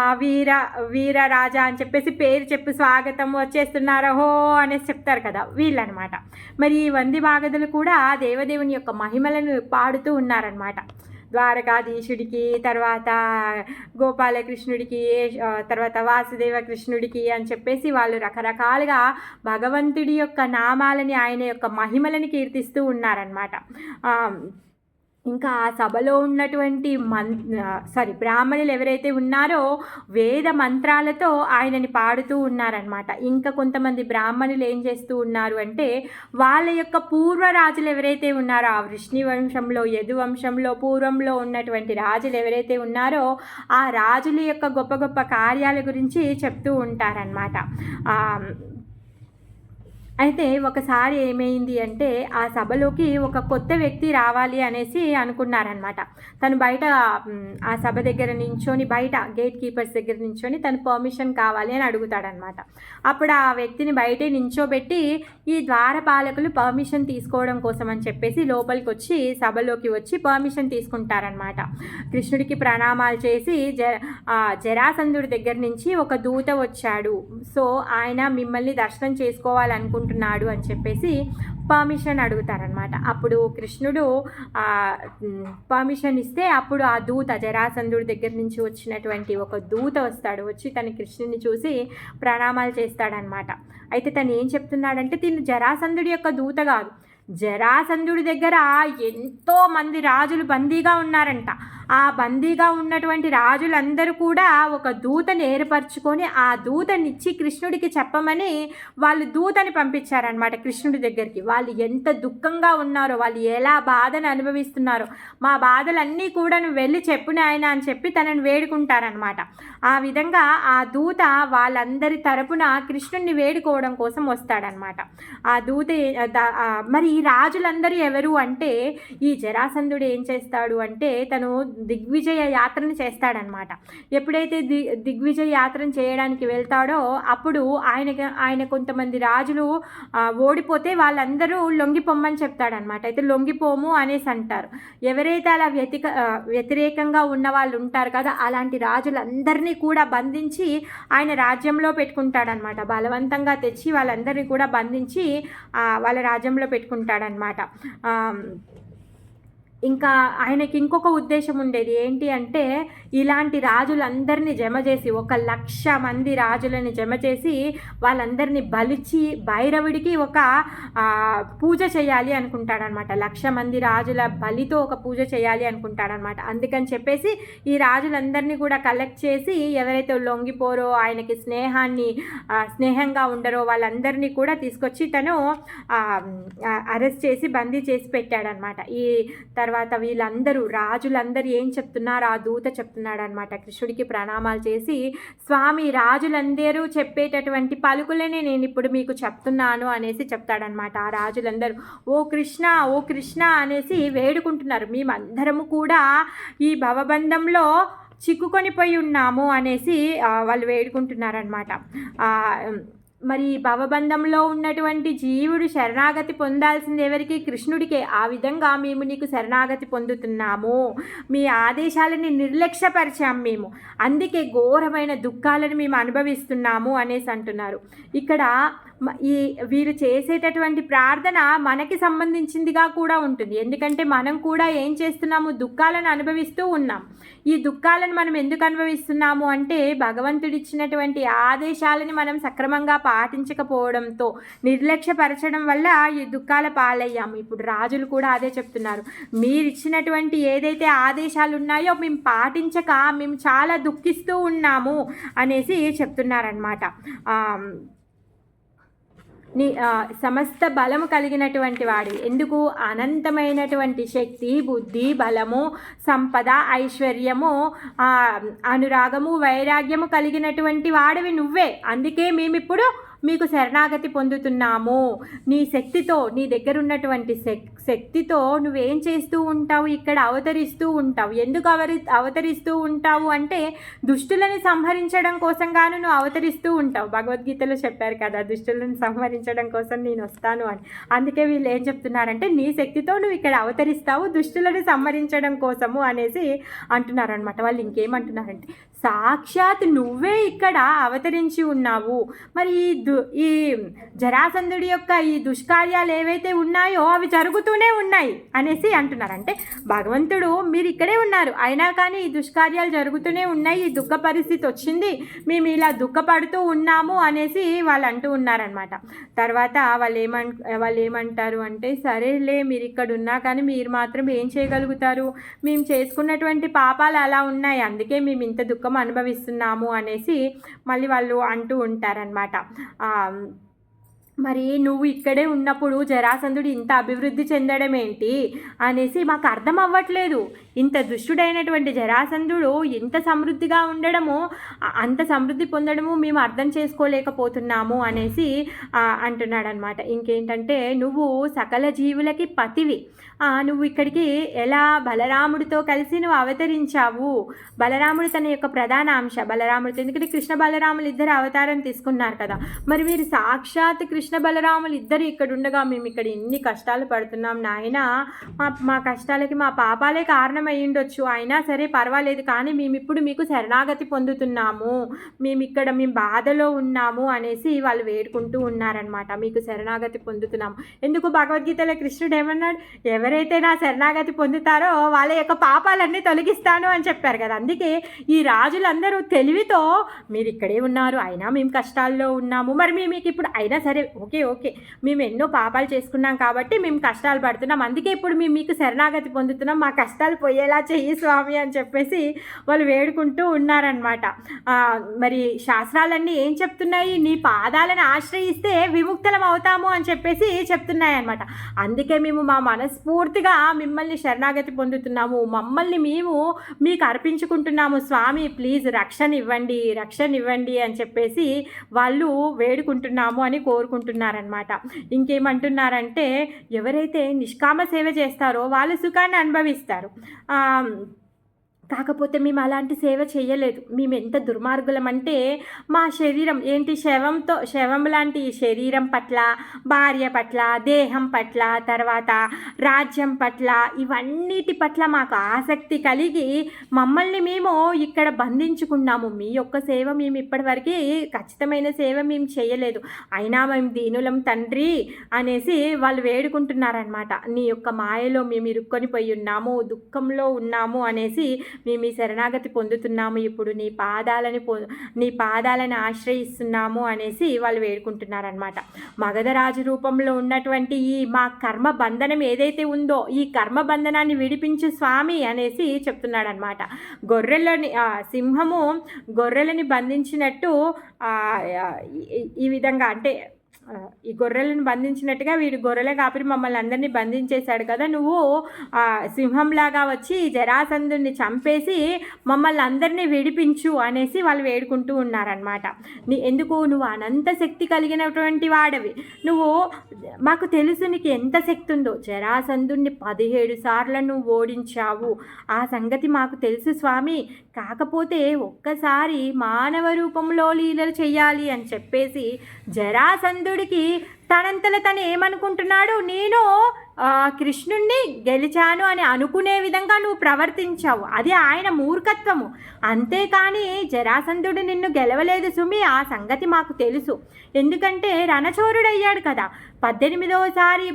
A: వీర రాజా అని చెప్పేసి పేరు చెప్పి స్వాగతం వచ్చేస్తున్నారో హో అనేసి చెప్తారు కదా వీళ్ళనమాట. మరి ఈ వంది మాగదులు కూడా దేవదేవుని యొక్క మహిమలను పాడుతూ ఉన్నారనమాట. ద్వారకాధీశుడికి, తర్వాత గోపాలకృష్ణుడికి, తర్వాత వాసుదేవ కృష్ణుడికి అని చెప్పేసి వాళ్ళు రకరకాలుగా భగవంతుడి యొక్క నామాలని, ఆయన యొక్క మహిమలని కీర్తిస్తూ ఉన్నారనమాట. ఇంకా ఆ సభలో ఉన్నటువంటి బ్రాహ్మణులు ఎవరైతే ఉన్నారో వేద మంత్రాలతో ఆయనని పాడుతూ ఉన్నారనమాట. ఇంకా కొంతమంది బ్రాహ్మణులు ఏం చేస్తూ ఉన్నారు అంటే వాళ్ళ యొక్క పూర్వరాజులు ఎవరైతే ఉన్నారో ఆ వృష్ణి వంశంలో, యదు వంశంలో పూర్వంలో ఉన్నటువంటి రాజులు ఎవరైతే ఉన్నారో ఆ రాజుల యొక్క గొప్ప గొప్ప కార్యాల గురించి చెప్తూ ఉంటారనమాట. అయితే ఒకసారి ఏమైంది అంటే ఆ సభలోకి ఒక కొత్త వ్యక్తి రావాలి అనేసి అనుకున్నారనమాట. తను బయట ఆ సభ దగ్గర నించొని, బయట గేట్ కీపర్స్ దగ్గర నించొని తను పర్మిషన్ కావాలి అని అడుగుతాడనమాట. అప్పుడు ఆ వ్యక్తిని బయటే నించోబెట్టి ఈ ద్వారపాలకులు పర్మిషన్ తీసుకోవడం కోసం అని చెప్పేసి లోపలికి వచ్చి సభలోకి వచ్చి పర్మిషన్ తీసుకుంటారనమాట. కృష్ణుడికి ప్రణామాలు చేసి జరాసంధుడి దగ్గర నుంచి ఒక దూత వచ్చాడు, సో ఆయన మిమ్మల్ని దర్శనం చేసుకోవాలనుకుంటున్నాడు అని చెప్పేసి పర్మిషన్ అడుగుతారనమాట. అప్పుడు కృష్ణుడు పర్మిషన్ ఇస్తే అప్పుడు ఆ దూత, జరాసంధుడి దగ్గర నుంచి వచ్చినటువంటి ఒక దూత వస్తాడు, వచ్చి తన కృష్ణుడిని చూసి ప్రణామాలు చేస్తాడనమాట. అయితే తను ఏం చెప్తున్నాడంటే తిను జరాసంధుడి యొక్క దూత కాదు, జరాసంధుడి దగ్గర ఎంతో మంది రాజులు బందీగా ఉన్నారంట. ఆ బందీగా ఉన్నటువంటి రాజులందరూ కూడా ఒక దూతని ఏర్పరచుకొని ఆ దూతనిచ్చి కృష్ణుడికి చెప్పమని వాళ్ళు దూతని పంపించారనమాట కృష్ణుడి దగ్గరికి. వాళ్ళు ఎంత దుఃఖంగా ఉన్నారో, వాళ్ళు ఎలా బాధను అనుభవిస్తున్నారో, మా బాధలన్నీ కూడా నువ్వు వెళ్ళి చెప్పు నాయన అని చెప్పి తనని వేడుకుంటారనమాట. ఆ విధంగా ఆ దూత వాళ్ళందరి తరపున కృష్ణుడిని వేడుకోవడం కోసం వస్తాడనమాట. ఆ దూత మరి ఈ రాజులందరూ ఎవరు అంటే ఈ జరాసంధుడు ఏం చేస్తాడు అంటే తను దిగ్విజయ యాత్రను చేస్తాడనమాట. ఎప్పుడైతే దిగ్విజయ యాత్రను చేయడానికి వెళ్తాడో అప్పుడు ఆయన కొంతమంది రాజులు ఓడిపోతే వాళ్ళందరూ లొంగిపోమ్మని చెప్తాడనమాట. అయితే లొంగిపోము అనేసి అంటారు. ఎవరైతే అలా వ్యతిరేకంగా ఉన్న వాళ్ళు ఉంటారు కదా, అలాంటి రాజులందరినీ కూడా బంధించి ఆయన రాజ్యంలో పెట్టుకుంటాడనమాట. బలవంతంగా తెచ్చి వాళ్ళందరినీ కూడా బంధించి వాళ్ళ రాజ్యంలో పెట్టుకుంటాడనమాట. ఇంకా ఆయనకి ఇంకొక ఉద్దేశం ఉండేది ఏంటి అంటే ఇలాంటి రాజులందరినీ జమ చేసి 1,00,000 మంది రాజులని జమ చేసి వాళ్ళందరినీ బలిచి భైరవుడికి ఒక పూజ చేయాలి అనుకుంటాడనమాట. 1,00,000 మంది రాజుల బలితో ఒక పూజ చేయాలి అనుకుంటాడనమాట. అందుకని చెప్పేసి ఈ రాజులందరినీ కూడా కలెక్ట్ చేసి ఎవరైతే లొంగిపోరో, ఆయనకి స్నేహంగా ఉండరో వాళ్ళందరినీ కూడా తీసుకొచ్చి తను అరెస్ట్ చేసి బందీ చేసి పెట్టాడనమాట. ఈ తర్వాత వీళ్ళందరూ రాజులందరూ ఏం చెప్తున్నారు, ఆ దూత చెప్తున్నాడు అనమాట. కృష్ణుడికి ప్రణామాలు చేసి స్వామి రాజులందరూ చెప్పేటటువంటి పలుకులని నేను ఇప్పుడు మీకు చెప్తున్నాను అనేసి చెప్తాడనమాట. ఆ రాజులందరూ ఓ కృష్ణ అనేసి వేడుకుంటున్నారు. మేమందరము కూడా ఈ భవబంధంలో చిక్కుకొని పోయి ఉన్నాము అనేసి వాళ్ళు వేడుకుంటున్నారనమాట. మరి భవబంధంలో ఉన్నటువంటి జీవుడు శరణాగతి పొందాల్సింది ఎవరికి? కృష్ణుడికే. ఆ విధంగా మేము నీకు శరణాగతి పొందుతున్నాము, మీ ఆదేశాలని నిర్లక్ష్యపరిచాము మేము, అందుకే ఘోరమైన దుఃఖాలను మేము అనుభవిస్తున్నాము అనేసి అంటున్నారు. ఇక్కడ ఈ వీరు చేసేటటువంటి ప్రార్థన మనకి సంబంధించిందిగా కూడా ఉంటుంది. ఎందుకంటే మనం కూడా ఏం చేస్తున్నాము, దుఃఖాలను అనుభవిస్తూ ఉన్నాం. ఈ దుఃఖాలను మనం ఎందుకు అనుభవిస్తున్నాము అంటే భగవంతుడిచ్చినటువంటి ఆదేశాలని మనం సక్రమంగా పాటించకపోవడంతో, నిర్లక్ష్యపరచడం వల్ల ఈ దుఃఖాల పాలయ్యాము. ఇప్పుడు రాజులు కూడా అదే చెప్తున్నారు, మీరు ఇచ్చినటువంటి ఏదైతే ఆదేశాలు ఉన్నాయో మేము పాటించక మేము చాలా దుఃఖిస్తూ ఉన్నాము అనేసి చెప్తున్నారనమాట. సమస్త బలము కలిగినటువంటి వాడి, ఎందుకు అనంతమైనటువంటి శక్తి, బుద్ధి, బలము, సంపద, ఐశ్వర్యము, అనురాగము, వైరాగ్యము కలిగినటువంటి వాడివి నువ్వే. అందుకే మేమిప్పుడు మీకు శరణాగతి పొందుతున్నాము. నీ శక్తితో, నీ దగ్గర ఉన్నటువంటి శక్తితో నువ్వేం చేస్తూ ఉంటావు, ఇక్కడ అవతరిస్తూ ఉంటావు. ఎందుకు అవతరిస్తూ ఉంటావు అంటే దుష్టులని సంహరించడం కోసం గాను నువ్వు అవతరిస్తూ ఉంటావు. భగవద్గీతలో చెప్పారు కదా, దుష్టులను సంహరించడం కోసం నేను వస్తాను అని. అందుకే వీళ్ళు ఏం చెప్తున్నారంటే నీ శక్తితో నువ్వు ఇక్కడ అవతరిస్తావు దుష్టులను సంహరించడం కోసము అనేసి అంటున్నారనమాట. వాళ్ళు ఇంకేమంటున్నారంటే సాక్షాత్ నువ్వే ఇక్కడ అవతరించి ఉన్నావు. మరి ఈ జరాసంధుడి యొక్క ఈ దుష్కార్యాలు ఏవైతే ఉన్నాయో అవి జరుగుతూనే ఉన్నాయి అనేసి అంటున్నారు. అంటే భగవంతుడు మీరు ఇక్కడే ఉన్నారు, అయినా కానీ ఈ దుష్కార్యాలు జరుగుతూనే ఉన్నాయి, ఈ దుఃఖ పరిస్థితి వచ్చింది, మేము ఇలా దుఃఖపడుతూ ఉన్నాము అనేసి వాళ్ళు అంటూ ఉన్నారనమాట. తర్వాత వాళ్ళు ఏమంటారు అంటే సరేలే మీరు ఇక్కడ ఉన్నా కానీ మీరు మాత్రం ఏం చేయగలుగుతారు, మేము చేసుకున్నటువంటి పాపాలు అలా ఉన్నాయి, అందుకే మేము ఇంత దుఃఖం అనుభవిస్తున్నాము అనేసి మళ్ళీ వాళ్ళు అంటూ ఉంటారనమాట. మరి నువ్వు ఇక్కడే ఉన్నప్పుడు జరాసంధుడు ఇంత అభివృద్ధి చెందడం ఏంటి అనేసి మాకు అర్థం అవ్వట్లేదు. ఇంత దుష్టుడైనటువంటి జరాసంధుడు ఎంత సమృద్ధిగా ఉండడము, అంత సమృద్ధి పొందడము మేము అర్థం చేసుకోలేకపోతున్నాము అనేసి అంటున్నాడనమాట. ఇంకేంటంటే నువ్వు సకల జీవులకి పతివి, నువ్వు ఇక్కడికి ఎలా బలరాముడితో కలిసి నువ్వు అవతరించావు. బలరాముడు తన యొక్క ప్రధాన అంశ బలరాముడితో, ఎందుకంటే కృష్ణ బలరాములు ఇద్దరు అవతారం తీసుకున్నారు కదా. మరి మీరు సాక్షాత్ కృష్ణ బలరాములు ఇద్దరు ఇక్కడ ఉండగా మేము ఇక్కడ ఎన్ని కష్టాలు పడుతున్నాం నాయన, మా కష్టాలకి మా పాపాలే కారణం అయి ఉండొచ్చు, అయినా సరే పర్వాలేదు, కానీ మేము ఇప్పుడు మీకు శరణాగతి పొందుతున్నాము, మేము బాధలో ఉన్నాము అనేసి వాళ్ళు వేడుకుంటూ ఉన్నారనమాట. మీకు శరణాగతి పొందుతున్నాము. ఎందుకు భగవద్గీతలో కృష్ణుడు ఏమన్నాడు, ఎవరైతే నా శరణాగతి పొందుతారో వాళ్ళ యొక్క పాపాలన్నీ తొలగిస్తాను అని చెప్పారు కదా. అందుకే ఈ రాజులందరూ తెలివితో మీరు ఇక్కడే ఉన్నారు, అయినా మేము కష్టాల్లో ఉన్నాము, మరి మీకు ఇప్పుడు అయినా సరే ఓకే మేము ఎన్నో పాపాలు చేసుకున్నాం కాబట్టి మేము కష్టాలు పడుతున్నాం, అందుకే ఇప్పుడు మేము మీకు శరణాగతి పొందుతున్నాం, మా కష్టాలు పోయేలా చెయ్యి స్వామి అని చెప్పేసి వాళ్ళు వేడుకుంటూ ఉన్నారనమాట. మరి శాస్త్రాలన్నీ ఏం చెప్తున్నాయి, నీ పాదాలను ఆశ్రయిస్తే విముక్తులం అవుతాము అని చెప్పేసి చెప్తున్నాయి అనమాట. అందుకే మేము మా మనస్ఫూర్తిగా మిమ్మల్ని శరణాగతి పొందుతున్నాము, మమ్మల్ని మేము మీకు అర్పించుకుంటున్నాము స్వామి, ప్లీజ్ రక్షణ ఇవ్వండి అని చెప్పేసి వాళ్ళు వేడుకుంటున్నాము అని కోరుకుంటున్నారనమాట. ఇంకేమంటున్నారంటే ఎవరైతే నిష్కామ సేవ చేస్తారో వాళ్ళు సుఖాన్ని అనుభవిస్తారు, కాకపోతే మేము అలాంటి సేవ చేయలేదు. మేము ఎంత దుర్మార్గులం అంటే మా శరీరం ఏంటి, శవం లాంటి శరీరం పట్ల, భార్య పట్ల, దేహం పట్ల, తర్వాత రాజ్యం పట్ల, ఇవన్నిటి పట్ల మాకు ఆసక్తి కలిగి మమ్మల్ని మేము ఇక్కడ బంధించుకున్నాము. మీ యొక్క సేవ మేము ఇప్పటివరకు ఖచ్చితమైన సేవ మేము చేయలేదు, అయినా మేము దీనులం తండ్రి అనేసి వాళ్ళు వేడుకుంటున్నారనమాట. నీ యొక్క మాయలో మేము ఇరుక్కొని పోయి ఉన్నాము, దుఃఖంలో ఉన్నాము అనేసి మేము ఈ శరణాగతి పొందుతున్నాము, ఇప్పుడు నీ పాదాలను ఆశ్రయిస్తున్నాము అనేసి వాళ్ళు వేడుకుంటున్నారనమాట. మగధరాజు రూపంలో ఉన్నటువంటి ఈ మా కర్మ బంధనం ఏదైతే ఉందో ఈ కర్మ బంధనాన్ని విడిపించు స్వామి అనేసి చెప్తున్నాడనమాట. సింహము గొర్రెలని బంధించినట్టు ఈ విధంగా, అంటే ఈ గొర్రెలను బంధించినట్టుగా వీడు గొర్రెల కాపరి మమ్మల్ని అందరినీ బంధించేశాడు కదా, నువ్వు సింహంలాగా వచ్చి జరాసంధుని చంపేసి మమ్మల్ని అందరినీ విడిపించు అనేసి వాళ్ళు వేడుకుంటూ ఉన్నారనమాట. ఎందుకు, నువ్వు అనంత శక్తి కలిగినటువంటి వాడవి, నువ్వు మాకు తెలుసు నీకు ఎంత శక్తి ఉందో, జరాసంధుని 17 సార్లు నువ్వు ఓడించావు, ఆ సంగతి మాకు తెలుసు స్వామి, కాకపోతే ఒక్కసారి మానవ రూపంలో లీలలు చెయ్యాలి అని చెప్పేసి జరాసంధుడికి తనంతలో తను ఏమనుకుంటున్నాడు, నేను కృష్ణుణ్ణి గెలిచాను అని అనుకునే విధంగా నువ్వు ప్రవర్తించావు. అది ఆయన మూర్ఖత్వము. అంతేకాని జరాసంధుడు నిన్ను గెలవలేదు సుమి, ఆ సంగతి మాకు తెలుసు. ఎందుకంటే రణచోరుడయ్యాడు కదా. 18వసారి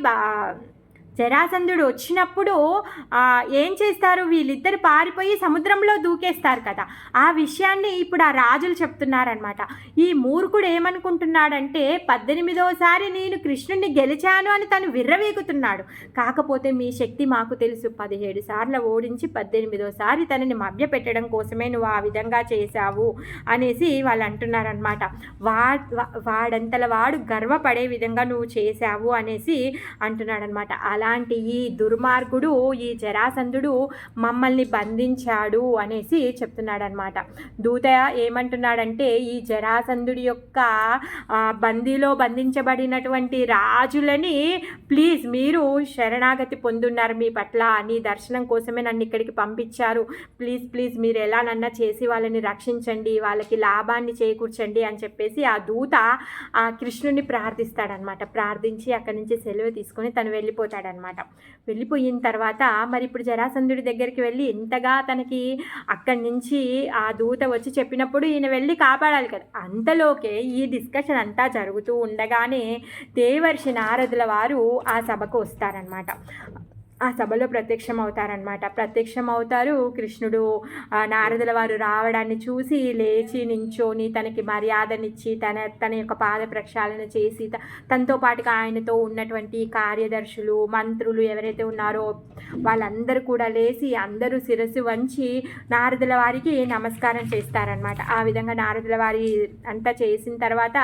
A: జరాసంధుడు వచ్చినప్పుడు ఏం చేస్తారు, వీళ్ళిద్దరు పారిపోయి సముద్రంలో దూకేస్తారు కదా. ఆ విషయాన్ని ఇప్పుడు ఆ రాజులు చెప్తున్నారనమాట. ఈ మూర్ఖుడు ఏమనుకుంటున్నాడంటే 18వసారి నేను కృష్ణుడిని గెలిచాను అని తను విర్రవీగుతున్నాడు. కాకపోతే మీ శక్తి మాకు తెలుసు, 17 సార్లు ఓడించి 18వసారి తనని మభ్య పెట్టడం కోసమే నువ్వు ఆ విధంగా చేశావు అనేసి వాళ్ళు అంటున్నారనమాట. వాడంతల వాడు గర్వపడే విధంగా నువ్వు చేశావు అనేసి అంటున్నాడనమాట. అలాంటి ఈ దుర్మార్గుడు, ఈ జరాసంధుడు మమ్మల్ని బంధించాడు అనేసి చెప్తున్నాడనమాట. దూత ఏమంటున్నాడంటే, ఈ జరాసంధుడి యొక్క బందీలో బంధించబడినటువంటి రాజులని ప్లీజ్ మీరు శరణాగతి పొందున్నారు, మీ పట్ల నీ దర్శనం కోసమే నన్ను ఇక్కడికి పంపించారు, ప్లీజ్ ప్లీజ్ మీరు ఎలానన్నా చేసి వాళ్ళని రక్షించండి, వాళ్ళకి లాభాన్ని చేకూర్చండి అని చెప్పేసి ఆ దూత ఆ కృష్ణుని ప్రార్థిస్తాడనమాట. ప్రార్థించి అక్కడి నుంచి సెలవు తీసుకొని తను వెళ్ళిపోతాడనమాట. వెళ్ళిపోయిన తర్వాత మరి ఇప్పుడు జరాసంధుడి దగ్గరికి వెళ్ళి ఎంతగా తనకి అక్కడి నుంచి ఆ దూత వచ్చి చెప్పినప్పుడు ఈయన వెళ్ళి కాపాడాలి కదా. అంతలోకే ఈ డిస్కషన్ అంతా జరుగుతూ ఉండగానే దేవర్షి నారదుల వారు ఆ సభకు వస్తారనమాట. ఆ సభలో ప్రత్యక్షమవుతారు. కృష్ణుడు నారదుల వారు రావడాన్ని చూసి లేచి నించోని తనకి మర్యాదనిచ్చి తన యొక్క పాద ప్రక్షాళన చేసి తనతో పాటుగా ఆయనతో ఉన్నటువంటి కార్యదర్శులు, మంత్రులు ఎవరైతే ఉన్నారో వాళ్ళందరూ కూడా లేచి అందరూ శిరస్సు వంచి నారదుల వారికి నమస్కారం చేస్తారనమాట. ఆ విధంగా నారదుల వారి అంతా చేసిన తర్వాత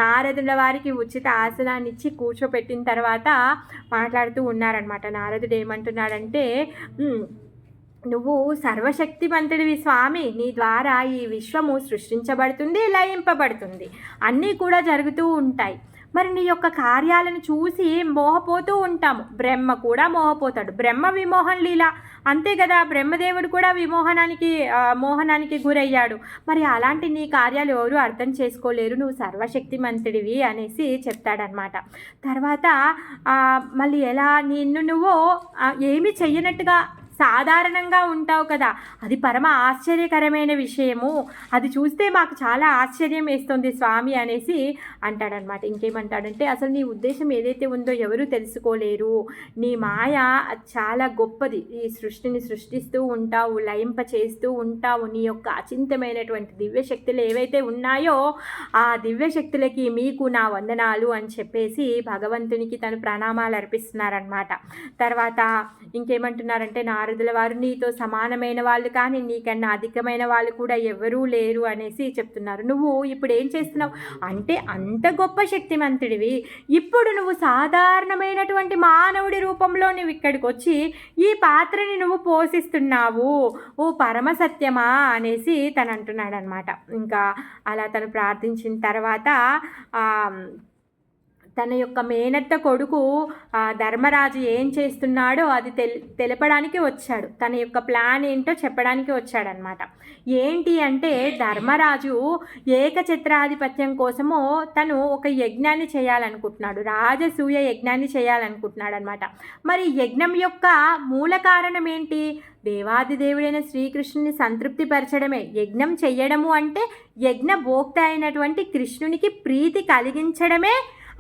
A: నారదుల వారికి ఉచిత ఆసనాన్ని ఇచ్చి కూర్చోపెట్టిన తర్వాత మాట్లాడుతూ ఉన్నారనమాట. నారదుడు ఏమంటున్నాడంటే, నువ్వు సర్వశక్తివంతుడివి స్వామి, నీ ద్వారా ఈ విశ్వము సృష్టించబడుతుంది, లయింపబడుతుంది, అన్నీ కూడా జరుగుతూ ఉంటాయి. మరి నీ యొక్క కార్యాలను చూసి మోహపోతూ ఉంటాము. బ్రహ్మ కూడా మోహపోతాడు, బ్రహ్మ విమోహం లీల అంతే కదా. బ్రహ్మదేవుడు కూడా మోహనానికి గురయ్యాడు. మరి అలాంటి నీ కార్యాలు ఎవరు అర్థం చేసుకోలేరు, నువ్వు సర్వశక్తిమంతుడివి అనేసి చెప్తాడనమాట. తర్వాత మళ్ళీ ఎలా నువ్వు ఏమీ చెయ్యనట్టుగా సాధారణంగా ఉంటావు కదా, అది పరమ ఆశ్చర్యకరమైన విషయము, అది చూస్తే మాకు చాలా ఆశ్చర్యం వేస్తుంది స్వామి అనేసి అంటాడనమాట. ఇంకేమంటాడంటే, అసలు నీ ఉద్దేశం ఏదైతే ఉందో ఎవరు తెలుసుకోలేరు, నీ మాయ చాలా గొప్పది, ఈ సృష్టిని సృష్టిస్తూ ఉంటావు, లయింప చేస్తూ ఉంటావు, నీ యొక్క అచింతమైనటువంటి దివ్యశక్తులు ఏవైతే ఉన్నాయో ఆ దివ్యశక్తులకి మీకు నా వందనాలు అని చెప్పేసి భగవంతునికి తను ప్రణామాలు అర్పిస్తున్నారనమాట. తర్వాత ఇంకేమంటున్నారంటే, నారదుల వారు నీతో సమానమైన వాళ్ళు కానీ నీకన్నా అధికమైన వాళ్ళు కూడా ఎవరూ లేరు అనేసి చెప్తున్నారు. నువ్వు ఇప్పుడు ఏం చేస్తున్నావు అంటే, అంత గొప్ప శక్తిమంతుడివి, ఇప్పుడు నువ్వు సాధారణమైనటువంటి మానవుడి రూపంలో నువ్వు ఇక్కడికి వచ్చి ఈ పాత్రని నువ్వు పోషిస్తున్నావు, ఓ పరమ సత్యమా అనేసి తను అంటున్నాడు అనమాట. ఇంకా అలా తను ప్రార్థించిన తర్వాత తన యొక్క మేనత్త కొడుకు ధర్మరాజు ఏం చేస్తున్నాడో అది తెలపడానికి వచ్చాడు, తన యొక్క ప్లాన్ ఏంటో చెప్పడానికి వచ్చాడనమాట. ఏంటి అంటే, ధర్మరాజు ఏకఛత్రాధిపత్యం కోసము తను ఒక యజ్ఞాన్ని చేయాలనుకుంటున్నాడు, రాజసూయ యజ్ఞాన్ని చేయాలనుకుంటున్నాడు అనమాట. మరి యజ్ఞం యొక్క మూల కారణం ఏంటి? దేవాదిదేవుడైన శ్రీకృష్ణుని సంతృప్తిపరచడమే. యజ్ఞం చెయ్యడము అంటే యజ్ఞ భోక్త అయినటువంటి కృష్ణునికి ప్రీతి కలిగించడమే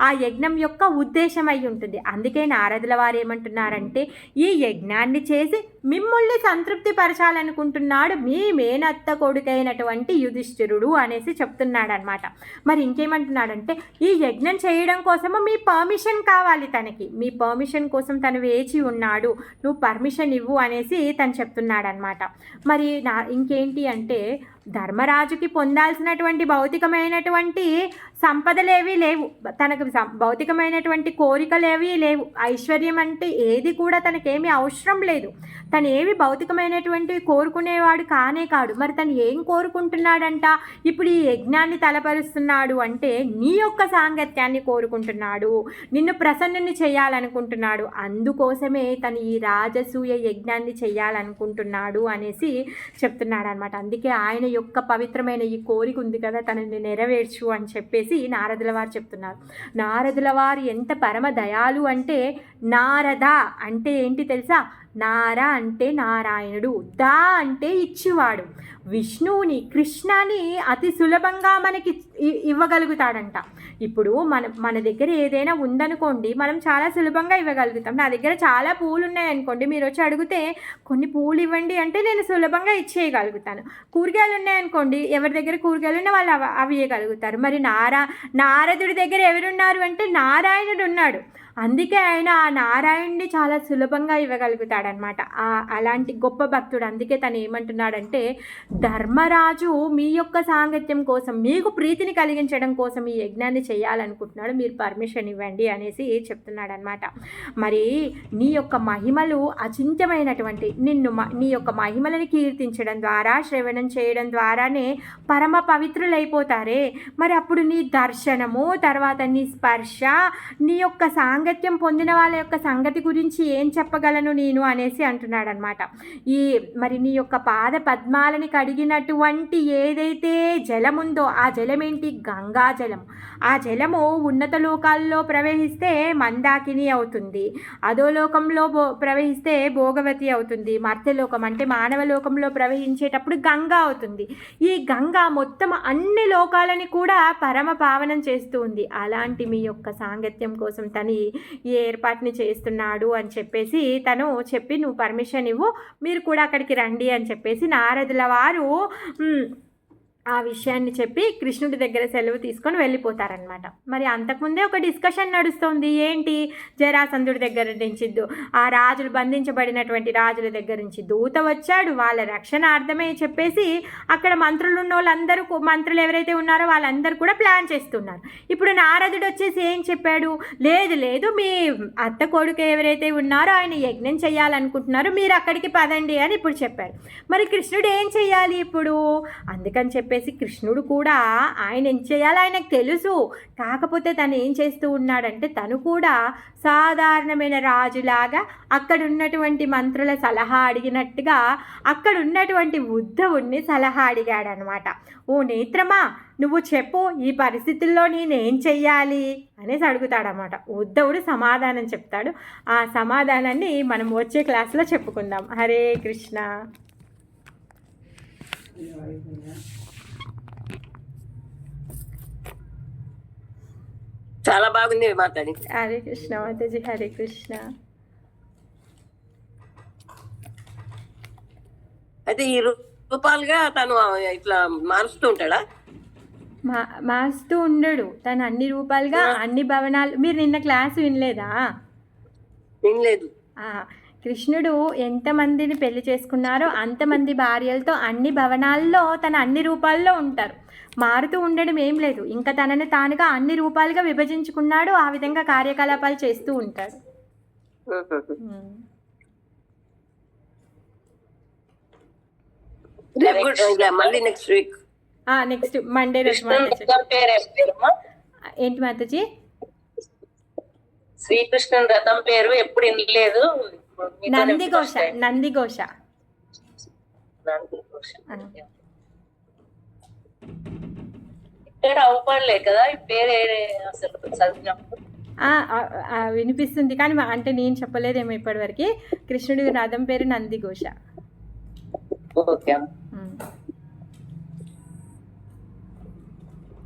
A: ఆ యజ్ఞం యొక్క ఉద్దేశం అయి ఉంటుంది. అందుకే నారదుల వారు ఏమంటున్నారంటే, ఈ యజ్ఞాన్ని చేసి మిమ్మల్ని సంతృప్తి పరచాలనుకుంటున్నాడు మీ మేనత్త కొడుకైనటువంటి యుధిష్ఠిరుడు అనేసి చెప్తున్నాడు అనమాట. మరి ఇంకేమంటున్నాడంటే, ఈ యజ్ఞం చేయడం కోసము మీ పర్మిషన్ కావాలి తనకి, మీ పర్మిషన్ కోసం తను వేచి ఉన్నాడు, నువ్వు పర్మిషన్ ఇవ్వు అనేసి తను చెప్తున్నాడు అనమాట. మరి ఇంకేంటి అంటే, ధర్మరాజుకి పొందాల్సినటువంటి భౌతికమైనటువంటి సంపదలేవీ లేవు, తనకు భౌతికమైనటువంటి కోరికలేవీ లేవు, ఐశ్వర్యం అంటే ఏది కూడా తనకేమీ అవసరం లేదు, తను ఏమి భౌతికమైనటువంటి కోరుకునేవాడు కానే కాడు. మరి తను ఏం కోరుకుంటున్నాడంట? ఇప్పుడు ఈ యజ్ఞాన్ని తలపరుస్తున్నాడు అంటే నీ యొక్క సాంగత్యాన్ని కోరుకుంటున్నాడు, నిన్ను ప్రసన్నుని చేయాలనుకుంటున్నాడు, అందుకోసమే తను ఈ రాజసూయ యజ్ఞాన్ని చేయాలనుకుంటున్నాడు అనేసి చెప్తున్నాడు అనమాట. అందుకే ఆయన యొక్క పవిత్రమైన ఈ కోరిక ఉంది కదా, తనని నెరవేర్చు అని చెప్పేసి నారదుల వారు చెప్తున్నారు. నారదుల వారు ఎంత పరమ దయాలు అంటే, నారద అంటే ఏంటి తెలుసా? నార అంటే నారాయణుడు, దా అంటే ఇచ్చేవాడు. విష్ణువుని, కృష్ణని అతి సులభంగా మనకి ఇవ్వగలుగుతాడంట. ఇప్పుడు మన దగ్గర ఏదైనా ఉందనుకోండి, మనం చాలా సులభంగా ఇవ్వగలుగుతాం. నా దగ్గర చాలా పూలు ఉన్నాయనుకోండి, మీరు వచ్చి అడిగితే కొన్ని పూలు ఇవ్వండి అంటే నేను సులభంగా ఇచ్చేయగలుగుతాను. కూరగాయలు ఉన్నాయనుకోండి, ఎవరి దగ్గర కూరగాయలు ఉన్నా వాళ్ళు అవి ఇవ్వగలుగుతారు. మరి నారదుడి దగ్గర ఎవరున్నారు అంటే నారాయణుడు ఉన్నాడు. అందుకే ఆయన ఆ నారాయణుడిని చాలా సులభంగా ఇవ్వగలుగుతాడనమాట. అలాంటి గొప్ప భక్తుడు. అందుకే తను ఏమంటున్నాడంటే, ధర్మరాజు మీ యొక్క సాంగత్యం కోసం, మీకు ప్రీతిని కలిగించడం కోసం ఈ యజ్ఞాన్ని చేయాలనుకుంటున్నాడు, మీరు పర్మిషన్ ఇవ్వండి అనేసి చెప్తున్నాడు అనమాట. మరి నీ యొక్క మహిమలు అచింత్యమైనటువంటి నీ యొక్క మహిమలను కీర్తించడం ద్వారా, శ్రవణం చేయడం ద్వారానే పరమ పవిత్రులైపోతారే. మరి అప్పుడు నీ దర్శనము, తర్వాత నీ స్పర్శ, నీ యొక్క సాంగత్యం పొందిన వాళ్ళ యొక్క సంగతి గురించి ఏం చెప్పగలను నేను అనేసి అంటున్నాడు అనమాట. మరి నీ యొక్క పాద పద్మాలని కడిగినటువంటి ఏదైతే జలం ఉందో ఆ జలం ఏంటి? గంగా జలం. ఆ జలము ఉన్నత లోకాల్లో ప్రవహిస్తే మందాకిని అవుతుంది, అధోలోకంలో ప్రవహిస్తే భోగవతి అవుతుంది, మర్త్యలోకం అంటే మానవలోకంలో ప్రవహించేటప్పుడు గంగా అవుతుంది. ఈ గంగా మొత్తం అన్ని లోకాలని కూడా పరమ పావనం చేస్తూ ఉంది. అలాంటి మీ యొక్క సాంగత్యం కోసం తను ఈ ఏర్పాటుని చేస్తున్నాడు అని చెప్పేసి తను చెప్పి, నువ్వు పర్మిషన్ ఇవ్వు, మీరు కూడా అక్కడికి రండి అని చెప్పేసి నారదుల వారు ఆ విషయాన్ని చెప్పి కృష్ణుడి దగ్గర సెలవు తీసుకొని వెళ్ళిపోతారనమాట. మరి అంతకుముందే ఒక డిస్కషన్ నడుస్తుంది. ఏంటి? జరాసంధుడి దగ్గర నుంచి, ఆ రాజులు బంధించబడినటువంటి రాజుల దగ్గర నుంచి దూత వచ్చాడు, వాళ్ళ రక్షణార్థమే చెప్పేసి అక్కడ మంత్రులు ఉన్న వాళ్ళందరూ, మంత్రులు ఎవరైతే ఉన్నారో వాళ్ళందరూ కూడా ప్లాన్ చేస్తున్నారు. ఇప్పుడు నారదుడు వచ్చేసి ఏం చెప్పాడు? లేదు మీ అత్త కొడుకు ఎవరైతే ఉన్నారో ఆయన యజ్ఞం చేయాలనుకుంటున్నారు, మీరు అక్కడికి పదండి అని ఇప్పుడు చెప్పాడు. మరి కృష్ణుడు ఏం చెయ్యాలి ఇప్పుడు? అందుకని చెప్పి కృష్ణుడు కూడా ఆయన ఏం చేయాలో ఆయనకు తెలుసు. కాకపోతే తను ఏం చేస్తూ ఉన్నాడంటే, తను కూడా సాధారణమైన రాజులాగా అక్కడ ఉన్నటువంటి మంత్రుల సలహా అడిగినట్టుగా అక్కడ ఉన్నటువంటి ఉద్ధవుడిని సలహా అడిగాడనమాట. ఓ నేత్రమా, నువ్వు చెప్పు, ఈ పరిస్థితుల్లో నేనేం చెయ్యాలి అనేసి అడుగుతాడనమాట. ఉద్ధవుడు సమాధానం చెప్తాడు. ఆ సమాధానాన్ని మనం వచ్చే క్లాస్లో చెప్పుకుందాం. హరే కృష్ణ.
B: చాలా బాగుంది మాతాజీ.
A: హరే కృష్ణ మాతాజీ. హరే కృష్ణ.
B: అయితే ఈ రూపాలుగా తను ఇట్లా మారుస్తూ ఉంటాడా?
A: మారుస్తూ ఉండడు, తను అన్ని రూపాలుగా అన్ని భవనాలు. మీరు నిన్న క్లాస్ వినలేదా?
B: వినలేదు.
A: కృష్ణుడు ఎంతమందిని పెళ్లి చేసుకున్నారో అంతమంది భార్యలతో అన్ని భవనాల్లో తన అన్ని రూపాల్లో ఉంటారు. మారుతూ ఉండడం ఏం లేదు, ఇంకా తనని తానుగా అన్ని రూపాలుగా విభజించుకున్నాడు. ఆ విధంగా కార్యకలాపాలు చేస్తూ ఉంటాడు.
B: మళ్ళీ నెక్స్ట్ వీక్,
A: నెక్స్ట్ మండే రోజు. ఏంటి మాతాజీ?
B: శ్రీకృష్ణుని రథం పేరు ఎప్పుడు వినలేదు.
A: నందిఘోష. నందిఘోష.
B: ఇక్కడ అవపడలే కదా ఈ పేరు అసలు చదివినప్పుడు.
A: వినిపిస్తుంది కానీ అంటే నేను చెప్పలేదేమో ఇప్పటివరకు. కృష్ణుడి రథం పేరు నందిఘోష.
B: ఓకే.